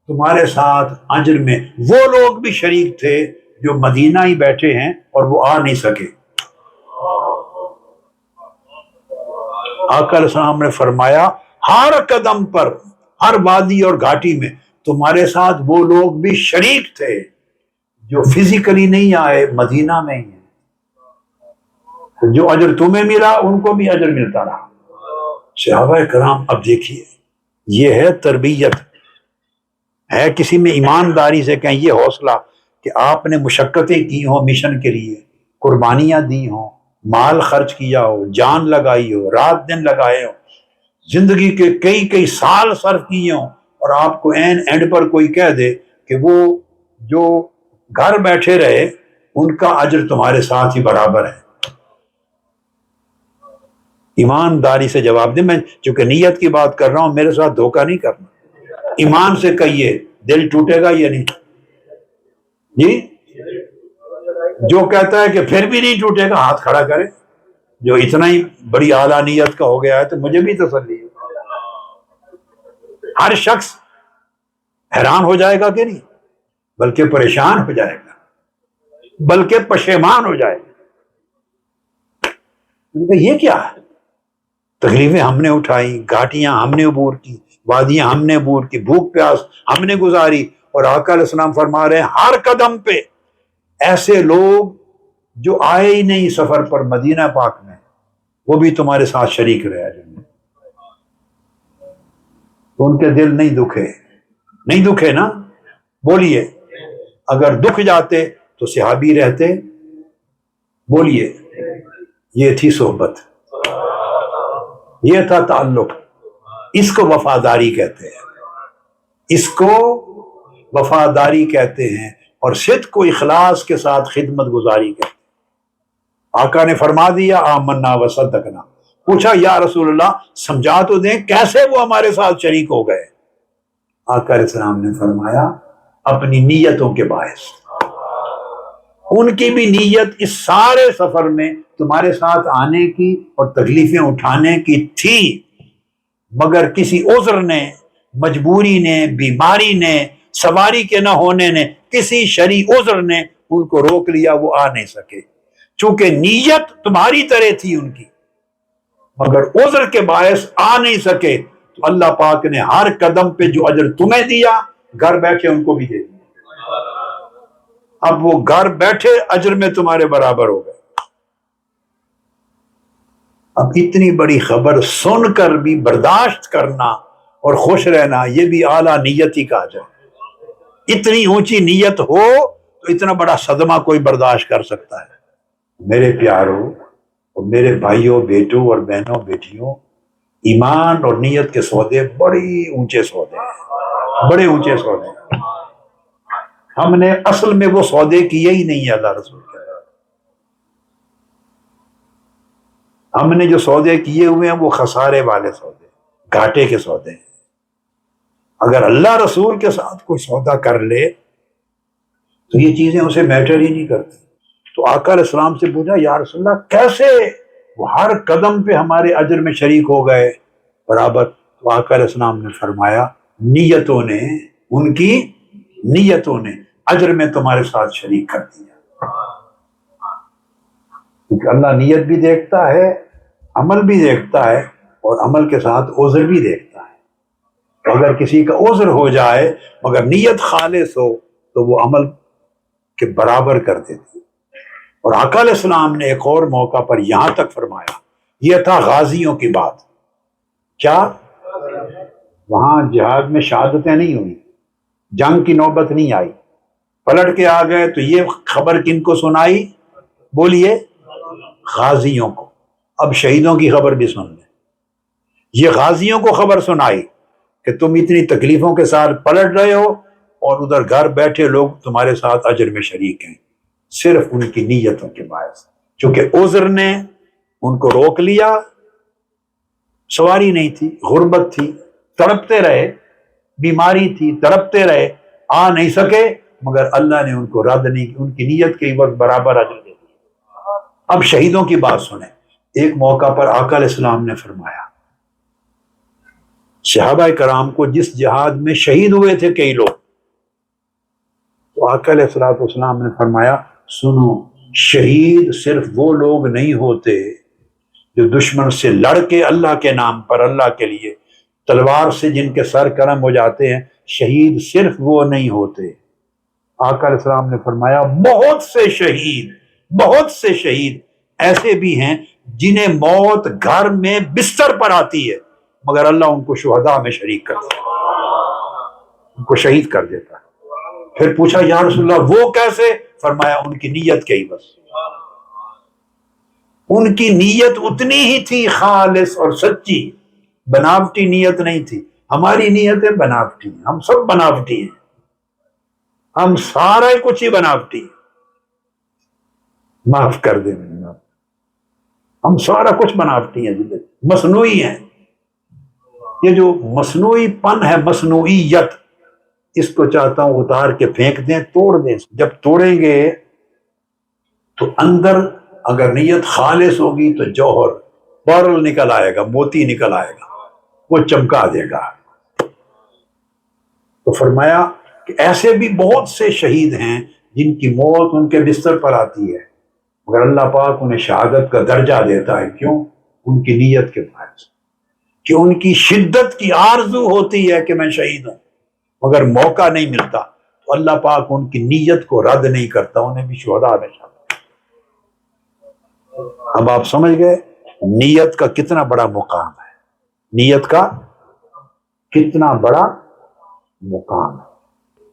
تمہارے ساتھ اجر میں وہ لوگ بھی شریک تھے جو مدینہ ہی بیٹھے ہیں اور وہ آ نہیں سکے۔ آقا علیہ السلام نے فرمایا ہر قدم پر، ہر وادی اور گھاٹی میں تمہارے ساتھ وہ لوگ بھی شریک تھے جو فزیکلی نہیں آئے، مدینہ میں ہی ہیں۔ جو اجر تمہیں ملا ان کو بھی اجر ملتا رہا۔ صحابہ کرام، اب دیکھیے یہ ہے تربیت، ہے کسی میں ایمانداری سے کہیں یہ حوصلہ کہ آپ نے مشقتیں کی ہوں مشن کے لیے، قربانیاں دی ہوں، مال خرچ کیا ہو، جان لگائی ہو، رات دن لگائے ہو، زندگی کے کئی کئی سال صرف کیے ہوں، اور آپ کو این اینڈ پر کوئی کہہ دے کہ وہ جو گھر بیٹھے رہے ان کا اجر تمہارے ساتھ ہی برابر ہے۔ ایمانداری سے جواب دیں، میں چونکہ نیت کی بات کر رہا ہوں، میرے ساتھ دھوکہ نہیں کرنا، ایمان سے کہیے، دل ٹوٹے گا یا نہیں؟ جی، جو کہتا ہے کہ پھر بھی نہیں ٹوٹے گا ہاتھ کھڑا کرے، جو اتنا ہی بڑی اعلیٰ نیت کا ہو گیا ہے تو مجھے بھی تسلی ہے۔ ہر شخص حیران ہو جائے گا کہ نہیں، بلکہ پریشان ہو جائے گا، بلکہ پشیمان ہو جائے گا۔ یہ کیا ہے؟ تکلیفیں ہم نے اٹھائی، گھاٹیاں ہم نے عبور کی، وادیاں ہم نے عبور کی، بھوک پیاس ہم نے گزاری، اور آقا علیہ السلام فرما رہے ہیں ہر قدم پہ ایسے لوگ جو آئے ہی نہیں سفر پر مدینہ پاک میں، وہ بھی تمہارے ساتھ شریک رہے، تو ان کے دل نہیں دکھے؟ نہیں دکھے نا؟ بولیے، اگر دکھ جاتے تو صحابی رہتے؟ بولیے، یہ تھی صحبت، یہ تھا تعلق، اس کو وفاداری کہتے ہیں، اس کو وفاداری کہتے ہیں، اور صدق و اخلاص کے ساتھ خدمت گزاری کہتے ہیں۔ آقا نے فرما دیا آمنا وصدقنا، پوچھا یا رسول اللہ سمجھا تو دیں کیسے وہ ہمارے ساتھ شریک ہو گئے؟ آقا علیہ السلام نے فرمایا اپنی نیتوں کے باعث، ان کی بھی نیت اس سارے سفر میں تمہارے ساتھ آنے کی اور تکلیفیں اٹھانے کی تھی، مگر کسی عذر نے، مجبوری نے، بیماری نے، سواری کے نہ ہونے نے، کسی شرعی عذر نے ان کو روک لیا، وہ آ نہیں سکے۔ چونکہ نیت تمہاری طرح تھی ان کی، مگر عذر کے باعث آ نہیں سکے، تو اللہ پاک نے ہر قدم پہ جو اجر تمہیں دیا، گھر بیٹھے ان کو بھی دے دیا۔ اب وہ گھر بیٹھے اجر میں تمہارے برابر ہو گئے۔ اب اتنی بڑی خبر سن کر بھی برداشت کرنا اور خوش رہنا، یہ بھی اعلیٰ نیتی کا اجر ہے۔ اتنی اونچی نیت ہو تو اتنا بڑا صدمہ کوئی برداشت کر سکتا ہے۔ میرے پیاروں اور میرے بھائیوں، بیٹوں اور بہنوں، بیٹیوں، ایمان اور نیت کے سودے بڑی اونچے سودے ہیں، بڑے اونچے سودے ہیں۔ ہم نے اصل میں وہ سودے کیے ہی نہیں، اللہ رسول کے، ہم نے جو سودے کیے ہوئے ہیں وہ خسارے والے سودے، گھاٹے کے سودے ہیں۔ اگر اللہ رسول کے ساتھ کوئی سودا کر لے تو یہ چیزیں اسے میٹر ہی نہیں کرتی۔ تو آقا علیہ السلام سے پوچھا یا رسول اللہ کیسے وہ ہر قدم پہ ہمارے اجر میں شریک ہو گئے برابر؟ تو آقا علیہ السلام نے فرمایا نیتوں نے، ان کی نیتوں نے اجر میں تمہارے ساتھ شریک کر دیا، کیونکہ اللہ نیت بھی دیکھتا ہے، عمل بھی دیکھتا ہے، اور عمل کے ساتھ عذر بھی دیکھتا ہے۔ اگر کسی کا عذر ہو جائے مگر نیت خالص ہو تو وہ عمل کے برابر کر دیتی۔ اور آقا علیہ السلام نے ایک اور موقع پر یہاں تک فرمایا یہ تھا غازیوں کی بات. کیا وہاں جہاد میں شہادتیں نہیں ہوئی، جنگ کی نوبت نہیں آئی، پلٹ کے آ گئے تو یہ خبر کن کو سنائی؟ بولیے، غازیوں کو. اب شہیدوں کی خبر بھی سن لیں. یہ غازیوں کو خبر سنائی کہ تم اتنی تکلیفوں کے ساتھ پلٹ رہے ہو اور ادھر گھر بیٹھے لوگ تمہارے ساتھ اجر میں شریک ہیں، صرف ان کی نیتوں کے باعث. چونکہ عذر نے ان کو روک لیا، سواری نہیں تھی، غربت تھی، تڑپتے رہے، بیماری تھی، تڑپتے رہے، آ نہیں سکے، مگر اللہ نے ان کو رد نہیں کی، ان کی نیت کے عوض برابر اجر دے دیا. اب شہیدوں کی بات سنیں. ایک موقع پر آقا علیہ السلام نے فرمایا، صحابہ کرام کو جس جہاد میں شہید ہوئے تھے کئی لوگ، تو آقا علیہ السلام نے فرمایا سنو، شہید صرف وہ لوگ نہیں ہوتے جو دشمن سے لڑ کے اللہ کے نام پر، اللہ کے لیے تلوار سے جن کے سر قلم ہو جاتے ہیں، شہید صرف وہ نہیں ہوتے. آقا علیہ السلام نے فرمایا بہت سے شہید ایسے بھی ہیں جنہیں موت گھر میں بستر پر آتی ہے مگر اللہ ان کو شہداء میں شریک کرتا ہے، ان کو شہید کر دیتا ہے. پھر پوچھا یا رسول اللہ وہ کیسے؟ فرمایا ان کی نیت کے ہی بس. ان کی نیت اتنی ہی تھی خالص اور سچی، بناوٹی نیت نہیں تھی. ہماری نیتیں بناوٹی ہیں، ہم سب بناوٹی ہیں، ہم سارا کچھ ہی بناوٹی. معاف کر دیں، ہم سارا کچھ بناوٹی ہیں، مصنوعی ہیں. یہ جو مصنوعی پن ہے، مصنوعیت، اس کو چاہتا ہوں اتار کے پھینک دیں، توڑ دیں. جب توڑیں گے تو اندر اگر نیت خالص ہوگی تو جوہر پرل نکل آئے گا، موتی نکل آئے گا، وہ چمکا دے گا. تو فرمایا کہ ایسے بھی بہت سے شہید ہیں جن کی موت ان کے بستر پر آتی ہے مگر اللہ پاک انہیں شہادت کا درجہ دیتا ہے. کیوں؟ ان کی نیت کے باعث، کہ ان کی شدت کی آرزو ہوتی ہے کہ میں شہید ہوں مگر موقع نہیں ملتا، تو اللہ پاک ان کی نیت کو رد نہیں کرتا، انہیں بھی شہداء میں شامل. اب آپ سمجھ گئے نیت کا کتنا بڑا مقام ہے، نیت کا کتنا بڑا مقام ہے.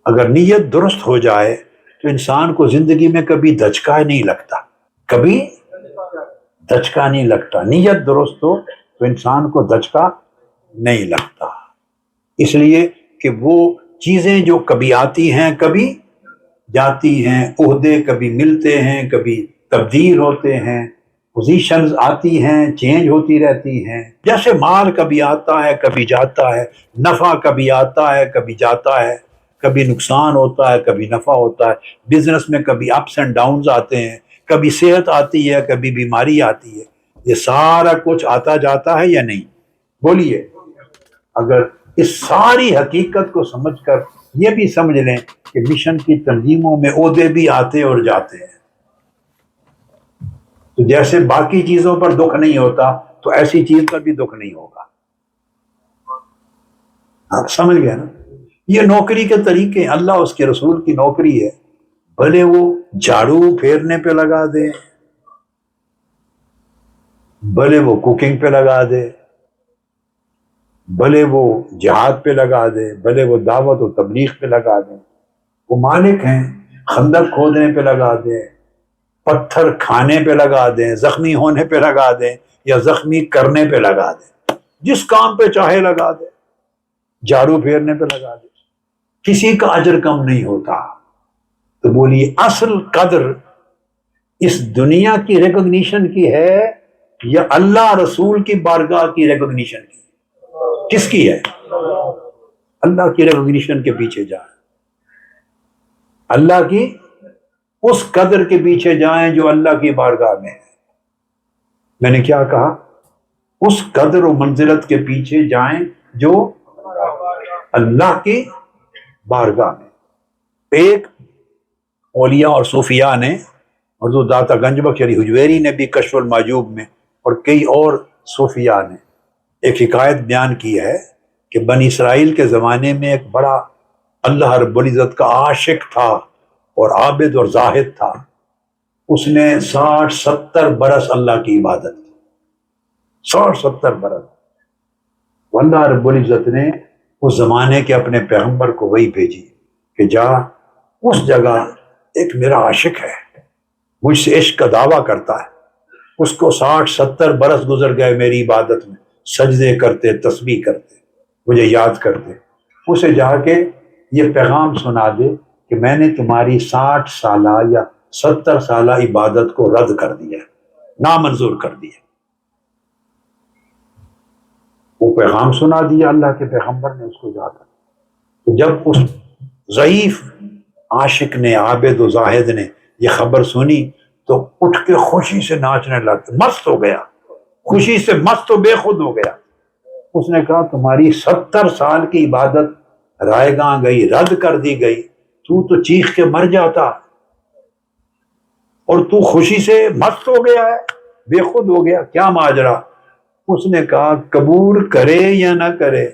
اگر نیت درست ہو جائے تو انسان کو زندگی میں کبھی دھچکا نہیں لگتا، کبھی دھچکا نہیں لگتا. نیت درست ہو تو انسان کو دھچکا نہیں لگتا، اس لیے کہ وہ چیزیں جو کبھی آتی ہیں کبھی جاتی ہیں، عہدے کبھی ملتے ہیں کبھی تبدیل ہوتے ہیں، پوزیشنز آتی ہیں چینج ہوتی رہتی ہیں. جیسے مال کبھی آتا ہے کبھی جاتا ہے، نفع کبھی آتا ہے کبھی جاتا ہے، کبھی نقصان ہوتا ہے کبھی نفع ہوتا ہے. بزنس میں کبھی اپس اینڈ ڈاؤنز آتے ہیں، کبھی صحت آتی ہے کبھی بیماری آتی ہے. یہ سارا کچھ آتا جاتا ہے یا نہیں؟ بولیے. اگر اس ساری حقیقت کو سمجھ کر یہ بھی سمجھ لیں کہ مشن کی تنظیموں میں عہدے بھی آتے اور جاتے ہیں، تو جیسے باقی چیزوں پر دکھ نہیں ہوتا تو ایسی چیز پر بھی دکھ نہیں ہوگا. آپ سمجھ گئے نا؟ یہ نوکری کے طریقے، اللہ اس کے رسول کی نوکری ہے، بھلے وہ جھاڑو پھیرنے پہ لگا دے، بھلے وہ کوکنگ پہ لگا دے، بھلے وہ جہاد پہ لگا دے، بھلے وہ دعوت و تبلیغ پہ لگا دیں، وہ مالک ہیں. خندق کھودنے پہ لگا دیں، پتھر کھانے پہ لگا دیں، زخمی ہونے پہ لگا دیں یا زخمی کرنے پہ لگا دیں، جس کام پہ چاہے لگا دیں، جھاڑو پھیرنے پہ لگا دیں، کسی کا اجر کم نہیں ہوتا. تو بولیے اصل قدر اس دنیا کی ریکگنیشن کی ہے یا اللہ رسول کی بارگاہ کی ریکگنیشن کی؟ کس کی ہے؟ اللہ کی ریکگنیشن کے پیچھے جائیں، اللہ کی اس قدر کے پیچھے جائیں جو اللہ کی بارگاہ میں ہے. میں نے کیا کہا؟ اس قدر و منزلت کے پیچھے جائیں جو اللہ کی بارگاہ میں. ایک اولیاء اور صوفیاء نے، اور جو داتا گنج بخش علی حجویری نے بھی کشف المعجوب میں، اور کئی اور صوفیاء نے ایک حکایت بیان کی ہے کہ بنی اسرائیل کے زمانے میں ایک بڑا اللہ رب العزت کا عاشق تھا اور عابد اور زاہد تھا. اس نے 60-70 برس اللہ کی عبادت کی. 60-70 برس۔ اللہ رب العزت نے اس زمانے کے اپنے پیغمبر کو وہی بھیجی کہ جا اس جگہ ایک میرا عاشق ہے، مجھ سے عشق کا دعویٰ کرتا ہے، اس کو 60-70 برس گزر گئے میری عبادت میں، سجدے کرتے، تسبیح کرتے، مجھے یاد کرتے، اسے جا کے یہ پیغام سنا دے کہ میں نے تمہاری 60 سالہ یا 70 سالہ عبادت کو رد کر دیا، نامنظور کر دیا۔ وہ پیغام سنا دیا اللہ کے پیغمبر نے اس کو جا کر۔ تو جب اس ضعیف عاشق نے، عابد و زاہد نے یہ خبر سنی تو اٹھ کے خوشی سے ناچنے لگا، مست ہو گیا، خوشی سے مست و بے خود ہو گیا۔ اس نے کہا تمہاری 70 سال کی عبادت رائے گاں گئی، رد کر دی گئی، تو چیخ کے مر جاتا اور تو خوشی سے مست ہو گیا ہے، بے خود ہو گیا، کیا ماجرا؟ اس نے کہا قبول کرے یا نہ کرے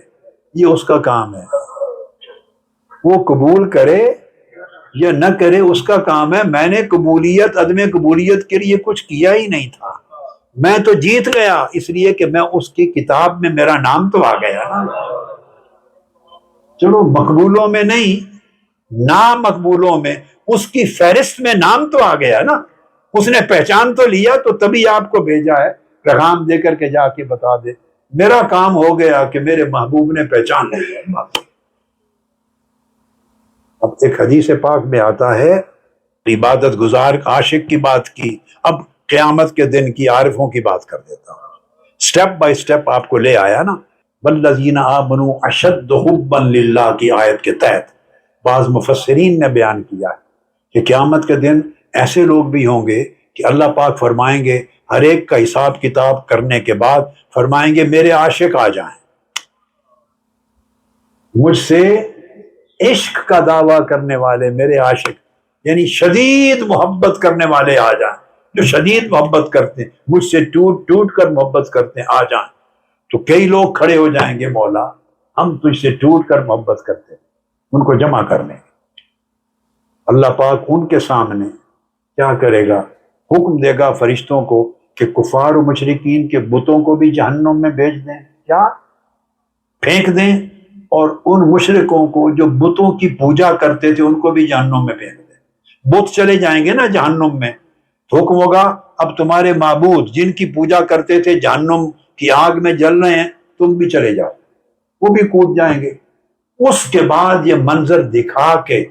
یہ اس کا کام ہے، وہ قبول کرے یا نہ کرے اس کا کام ہے۔ میں نے قبولیت عدم قبولیت کے لیے کچھ کیا ہی نہیں تھا، میں تو جیت گیا اس لیے کہ میں اس کی کتاب میں میرا نام تو آ گیا نا۔ چلو مقبولوں میں نہیں، نامقبولوں میں اس کی فہرست میں نام تو آ گیا نا، اس نے پہچان تو لیا، تو تبھی آپ کو بھیجا ہے پیغام دے کر کے جا کے بتا دے میرا کام ہو گیا کہ میرے محبوب نے پہچان لیا۔ اب ایک حدیث پاک میں آتا ہے، عبادت گزار عاشق کی بات کی، اب قیامت کے دن کی عارفوں کی بات کر دیتا ہوں۔ سٹیپ بائی سٹیپ آپ کو لے آیا نا۔ والذین آمنوا اشد حبا للہ کی آیت کے تحت بعض مفسرین نے بیان کیا کہ قیامت کے دن ایسے لوگ بھی ہوں گے کہ اللہ پاک فرمائیں گے، ہر ایک کا حساب کتاب کرنے کے بعد فرمائیں گے میرے عاشق آ جائیں، مجھ سے عشق کا دعویٰ کرنے والے میرے عاشق، یعنی شدید محبت کرنے والے آ جائیں، جو شدید محبت کرتے ہیں، مجھ سے ٹوٹ ٹوٹ کر محبت کرتے ہیں آ جائیں۔ تو کئی لوگ کھڑے ہو جائیں گے، مولا ہم تجھ سے ٹوٹ کر محبت کرتے ہیں، ان کو جمع کر لیں گے۔ اللہ پاک ان کے سامنے کیا کرے گا؟ حکم دے گا فرشتوں کو کہ کفار و مشرکین کے بتوں کو بھی جہنم میں بھیج دیں، کیا پھینک دیں، اور ان مشرکوں کو جو بتوں کی پوجا کرتے تھے ان کو بھی جہنم میں پھینک دیں۔ بت چلے جائیں گے نا جہنم میں، تو حکم ہوگا اب تمہارے معبود جن کی پوجا کرتے تھے جہنم کی آگ میں جل رہے ہیں، تم بھی چلے جاؤ، وہ بھی کود جائیں گے۔ اس کے بعد یہ منظر دکھا کے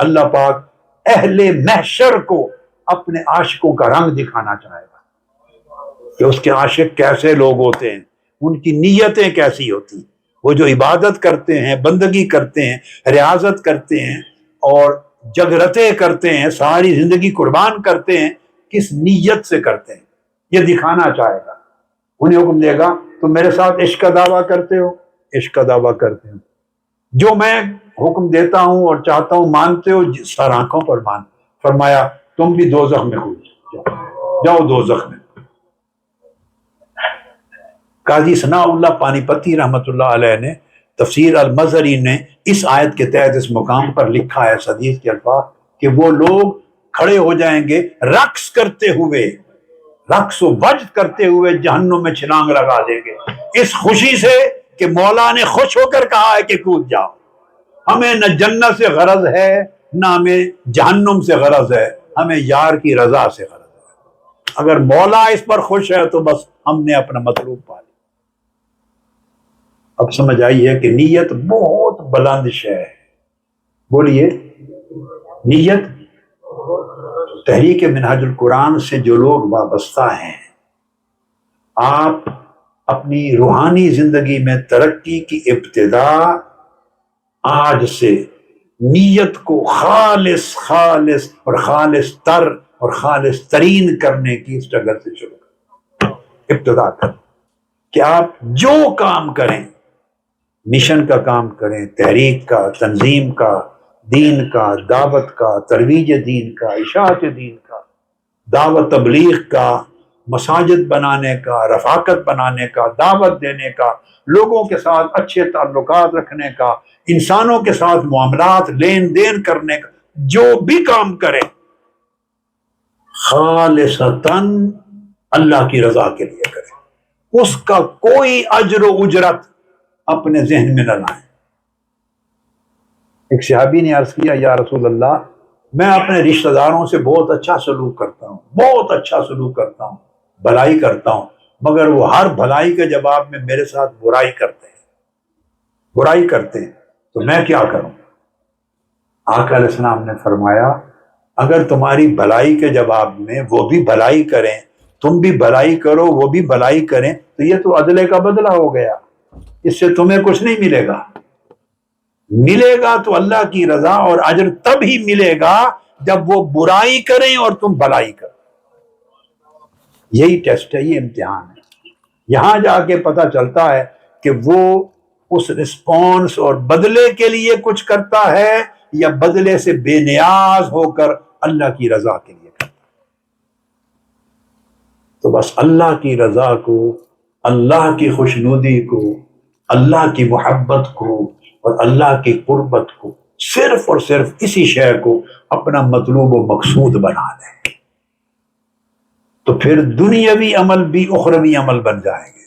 اللہ پاک اہل محشر کو اپنے عاشقوں کا رنگ دکھانا چاہے گا کہ اس کے عاشق کیسے لوگ ہوتے ہیں، ان کی نیتیں کیسی ہوتی ہیں، وہ جو عبادت کرتے ہیں، بندگی کرتے ہیں، ریاضت کرتے ہیں اور جگرتیں کرتے ہیں، ساری زندگی قربان کرتے ہیں، کس نیت سے کرتے ہیں، یہ دکھانا چاہے گا۔ انہیں حکم دے گا تم میرے ساتھ عشق کا دعویٰ کرتے ہو، عشق کا دعویٰ کرتے ہو، جو میں حکم دیتا ہوں اور چاہتا ہوں مانتے ہو، سر آنکھوں پر مان۔ فرمایا تم بھی دوزخ میں کود جاؤ، دوزخ میں۔ قاضی ثناء اللہ پانی پتی رحمۃ اللہ علیہ نے تفسیر المظہری نے اس آیت کے تحت اس مقام پر لکھا ہے اس حدیث کے الفاظ کہ وہ لوگ کھڑے ہو جائیں گے رقص کرتے ہوئے، رقص و وجد کرتے ہوئے جہنم میں چھلانگ لگا دیں گے، اس خوشی سے کہ مولا نے خوش ہو کر کہا ہے کہ کود جاؤ۔ ہمیں نہ جنت سے غرض ہے نہ ہمیں جہنم سے غرض ہے، ہمیں یار کی رضا سے غرض ہے۔ اگر مولا اس پر خوش ہے تو بس ہم نے اپنا مطلوب پا لیا۔ اب سمجھ آئی ہے کہ نیت بہت بلند شے ہے۔ بولیے نیت۔ تحریک منہاج القرآن سے جو لوگ وابستہ ہیں، آپ اپنی روحانی زندگی میں ترقی کی ابتدا آج سے نیت کو خالص اور خالص تر اور خالص ترین کرنے کی اسٹرگل سے شروع کریں، ابتدا کریں کہ آپ جو کام کریں، مشن کا کام کریں، تحریک کا، تنظیم کا، دین کا، دعوت کا، ترویج دین کا، اشاعت دین کا، دعوت تبلیغ کا، مساجد بنانے کا، رفاقت بنانے کا، دعوت دینے کا، لوگوں کے ساتھ اچھے تعلقات رکھنے کا، انسانوں کے ساتھ معاملات لین دین کرنے کا، جو بھی کام کریں خالصتاً اللہ کی رضا کے لیے کریں، اس کا کوئی اجر و اجرت اپنے ذہن میں نہ لائیں۔ ایک صحابی نے عرض کیا یا رسول اللہ، میں اپنے رشتہ داروں سے بہت اچھا سلوک کرتا ہوں، بہت اچھا سلوک کرتا ہوں، بھلائی کرتا ہوں، مگر وہ ہر بھلائی کے جواب میں میرے ساتھ برائی کرتے ہیں، تو میں کیا کروں؟ آقا علیہ السلام نے فرمایا اگر تمہاری بھلائی کے جواب میں وہ بھی بھلائی کریں، تم بھی بھلائی کرو، وہ بھی بھلائی کریں، تو یہ تو عدلے کا بدلہ ہو گیا، اس سے تمہیں کچھ نہیں ملے گا تو اللہ کی رضا اور اجر تب ہی ملے گا جب وہ برائی کریں اور تم بھلائی کرو۔ یہی ٹیسٹ ہے، یہ امتحان ہے۔ یہاں جا کے پتہ چلتا ہے کہ وہ اس رسپانس اور بدلے کے لیے کچھ کرتا ہے یا بدلے سے بے نیاز ہو کر اللہ کی رضا کے لیے کرتا ہے۔ تو بس اللہ کی رضا کو، اللہ کی خوشنودی کو، اللہ کی محبت کو اور اللہ کی قربت کو، صرف اور صرف اسی شے کو اپنا مطلوب و مقصود بنا لیں، تو پھر دنیاوی عمل بھی اخروی عمل بن جائیں گے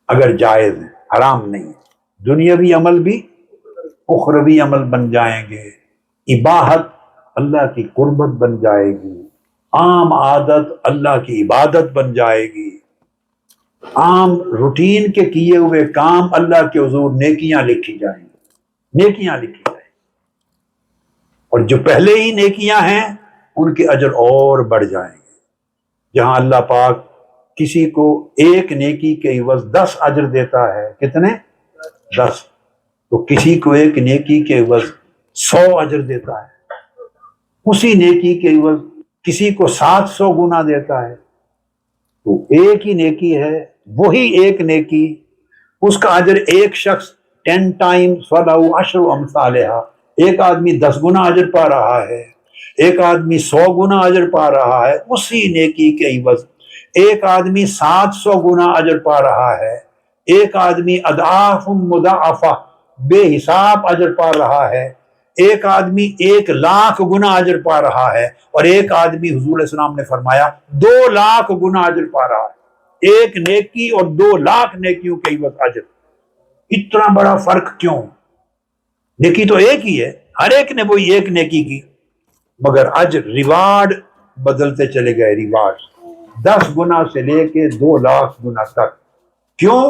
اگر جائز ہے، حرام نہیں ہے۔ دنیاوی عمل بھی اخروی عمل بن جائیں گے، اباحت اللہ کی قربت بن جائے گی، عام عادت اللہ کی عبادت بن جائے گی، عام روٹین کے کیے ہوئے کام اللہ کے حضور نیکیاں لکھی جائیں گی، اور جو پہلے ہی نیکیاں ہیں ان کے اجر اور بڑھ جائیں گے۔ جہاں اللہ پاک کسی کو ایک نیکی کے عوض 10 اجر دیتا ہے، کتنے؟ 10، تو کسی کو ایک نیکی کے عوض 100 اجر دیتا ہے، اسی نیکی کے عوض کسی کو 700 گنا دیتا ہے۔ تو ایک ہی نیکی ہے، وہی ایک نیکی، اس کا اجر ایک شخص 10 ٹائمز فَلَهُ 10 أَمْثَالِهَا، ایک آدمی 10 گنا اجر پا رہا ہے، ایک آدمی 100 گنا اجر پا رہا ہے، اسی نیکی کے عوض ایک آدمی 700 گنا اجر پا رہا ہے، ایک آدمی اضعاف مضاعفہ بے حساب اجر پا رہا ہے، ایک آدمی 1,00,000 گنا اجر پا رہا ہے، اور ایک آدمی حضور علیہ السلام نے فرمایا 2,00,000 گنا اجر پا رہا ہے۔ ایک نیکی اور 2,00,000 نیکیوں کے عوض اجر، اتنا بڑا فرق کیوں؟ نیکی تو ایک ہی ہے، ہر ایک نے وہی ایک نیکی کی، مگر اجر ریوارڈ بدلتے چلے گئے، ریوارڈ 10 گنا سے لے کے 2,00,000 گنا تک۔ کیوں؟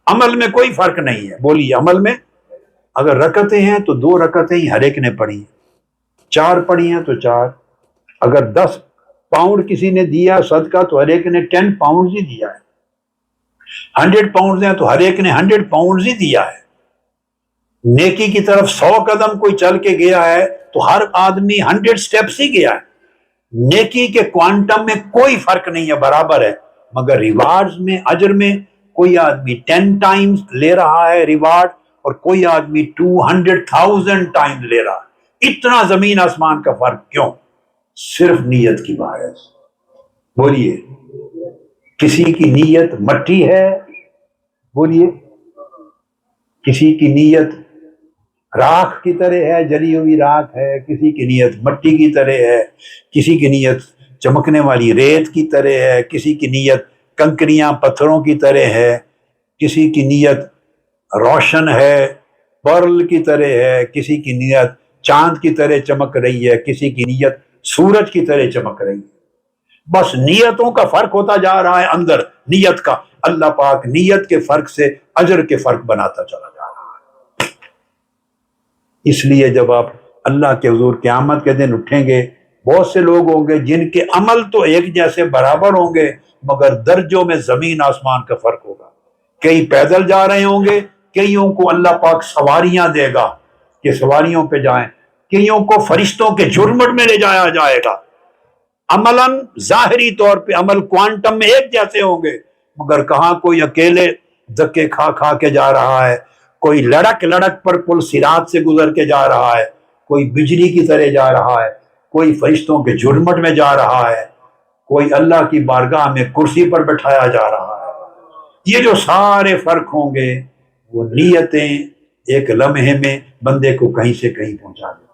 عمل میں کوئی فرق نہیں ہے۔ بولیے، عمل میں اگر رکعتیں ہیں تو 2 رکعتیں ہی ہر ایک نے پڑھی، 4 پڑھی ہیں تو 4، اگر 10 پاؤنڈ کسی نے دیا صدقہ تو ہر ایک نے 10 پاؤنڈ ہی دیا ہے، 100 پاؤنڈ ہیں تو ہر ایک نے 100 پاؤنڈ ہی دیا ہے۔ نیکی کی طرف 100 قدم کوئی چل کے گیا ہے تو ہر آدمی 100 سٹیپس ہی گیا ہے۔ نیکی کے کوانٹم میں کوئی فرق نہیں ہے، برابر ہے، مگر ریوارڈز میں، اجر میں کوئی آدمی 10 ٹائمز لے رہا ہے ریوارڈ، اور کوئی آدمی 200,000 ٹائم لے رہا ہے۔ اتنا زمین آسمان کا فرق کیوں؟ صرف نیت کی باعث۔ بولیے، کسی کی نیت مٹی ہے، بولیے، کسی کی نیت راکھ کی طرح ہے، جلی ہوئی راکھ ہے، کسی کی نیت مٹی کی طرح ہے، کسی کی نیت چمکنے والی ریت کی طرح ہے، کسی کی نیت کنکریاں پتھروں کی طرح ہے، کسی کی نیت روشن ہے، پرل کی طرح ہے، کسی کی نیت چاند کی طرح چمک رہی ہے، کسی کی نیت سورج کی طرح چمک رہی ہے۔ بس نیتوں کا فرق ہوتا جا رہا ہے، اندر نیت کا۔ اللہ پاک نیت کے فرق سے اجر کے فرق بناتا چلا جا رہا ہے۔ اس لیے جب آپ اللہ کے حضور قیامت کے دن اٹھیں گے، بہت سے لوگ ہوں گے جن کے عمل تو ایک جیسے برابر ہوں گے، مگر درجوں میں زمین آسمان کا فرق ہوگا۔ کئی پیدل جا رہے ہوں گے، کئیوں کو اللہ پاک سواریاں دے گا کہ سواریوں پہ جائیں، کئیوں کو فرشتوں کے جھرمٹ میں لے جایا جائے گا۔ عملاً ظاہری طور پہ عمل کوانٹم میں ایک جیسے ہوں گے، مگر کہاں کوئی اکیلے دھکے کھا کھا کے جا رہا ہے، کوئی لڑک لڑک پر پل صراط سے گزر کے جا رہا ہے، کوئی بجلی کی طرح جا رہا ہے، کوئی فرشتوں کے جھرمٹ میں جا رہا ہے، کوئی اللہ کی بارگاہ میں کرسی پر بٹھایا جا رہا ہے۔ یہ جو سارے فرق ہوں گے، وہ نیتیں ایک لمحے میں بندے کو کہیں سے کہیں پہنچا دیں۔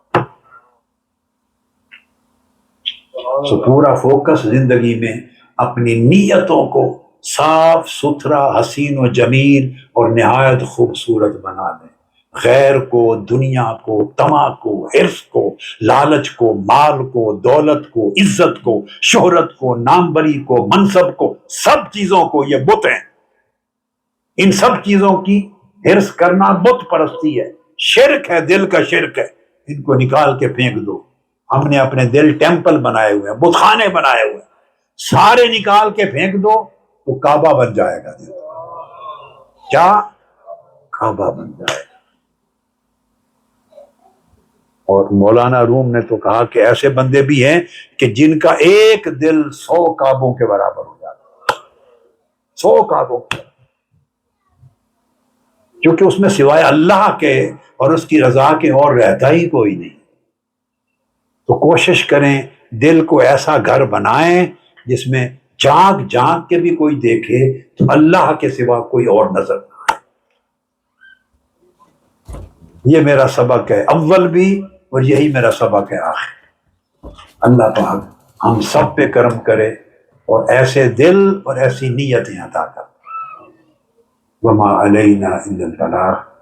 پورا فوکس زندگی میں اپنی نیتوں کو صاف ستھرا، حسین و جمیل اور نہایت خوبصورت بنا دیں۔ غیر کو، دنیا کو، طمع کو، حرص کو، لالچ کو، مال کو، دولت کو، عزت کو، شہرت کو، ناموری کو، منصب کو، سب چیزوں کو، یہ بت ہیں۔ ان سب چیزوں کی حرص کرنا بت پرستی ہے، شرک ہے، دل کا شرک ہے۔ ان کو نکال کے پھینک دو۔ ہم نے اپنے دل ٹیمپل بنائے ہوئے ہیں، بت خانے بنائے ہوئے ہیں، سارے نکال کے پھینک دو تو کعبہ بن جائے گا۔ دل کیا کعبہ بن جائے گا۔ اور مولانا روم نے تو کہا کہ ایسے بندے بھی ہیں کہ جن کا ایک دل 100 کعبوں کے برابر ہو جاتا ہے، 100 کعبوں کے، کیونکہ اس میں سوائے اللہ کے اور اس کی رضا کے اور رہتا ہی کوئی نہیں۔ تو کوشش کریں دل کو ایسا گھر بنائیں جس میں جھانک جھانک کے بھی کوئی دیکھے تو اللہ کے سوا کوئی اور نظر نہ آئے۔ یہ میرا سبق ہے اول بھی، اور یہی میرا سبق ہے آخر۔ اللہ پاک ہم سب پہ کرم کرے اور ایسے دل اور ایسی نیتیں عطا کرے۔ وما علینا الا البلاغ۔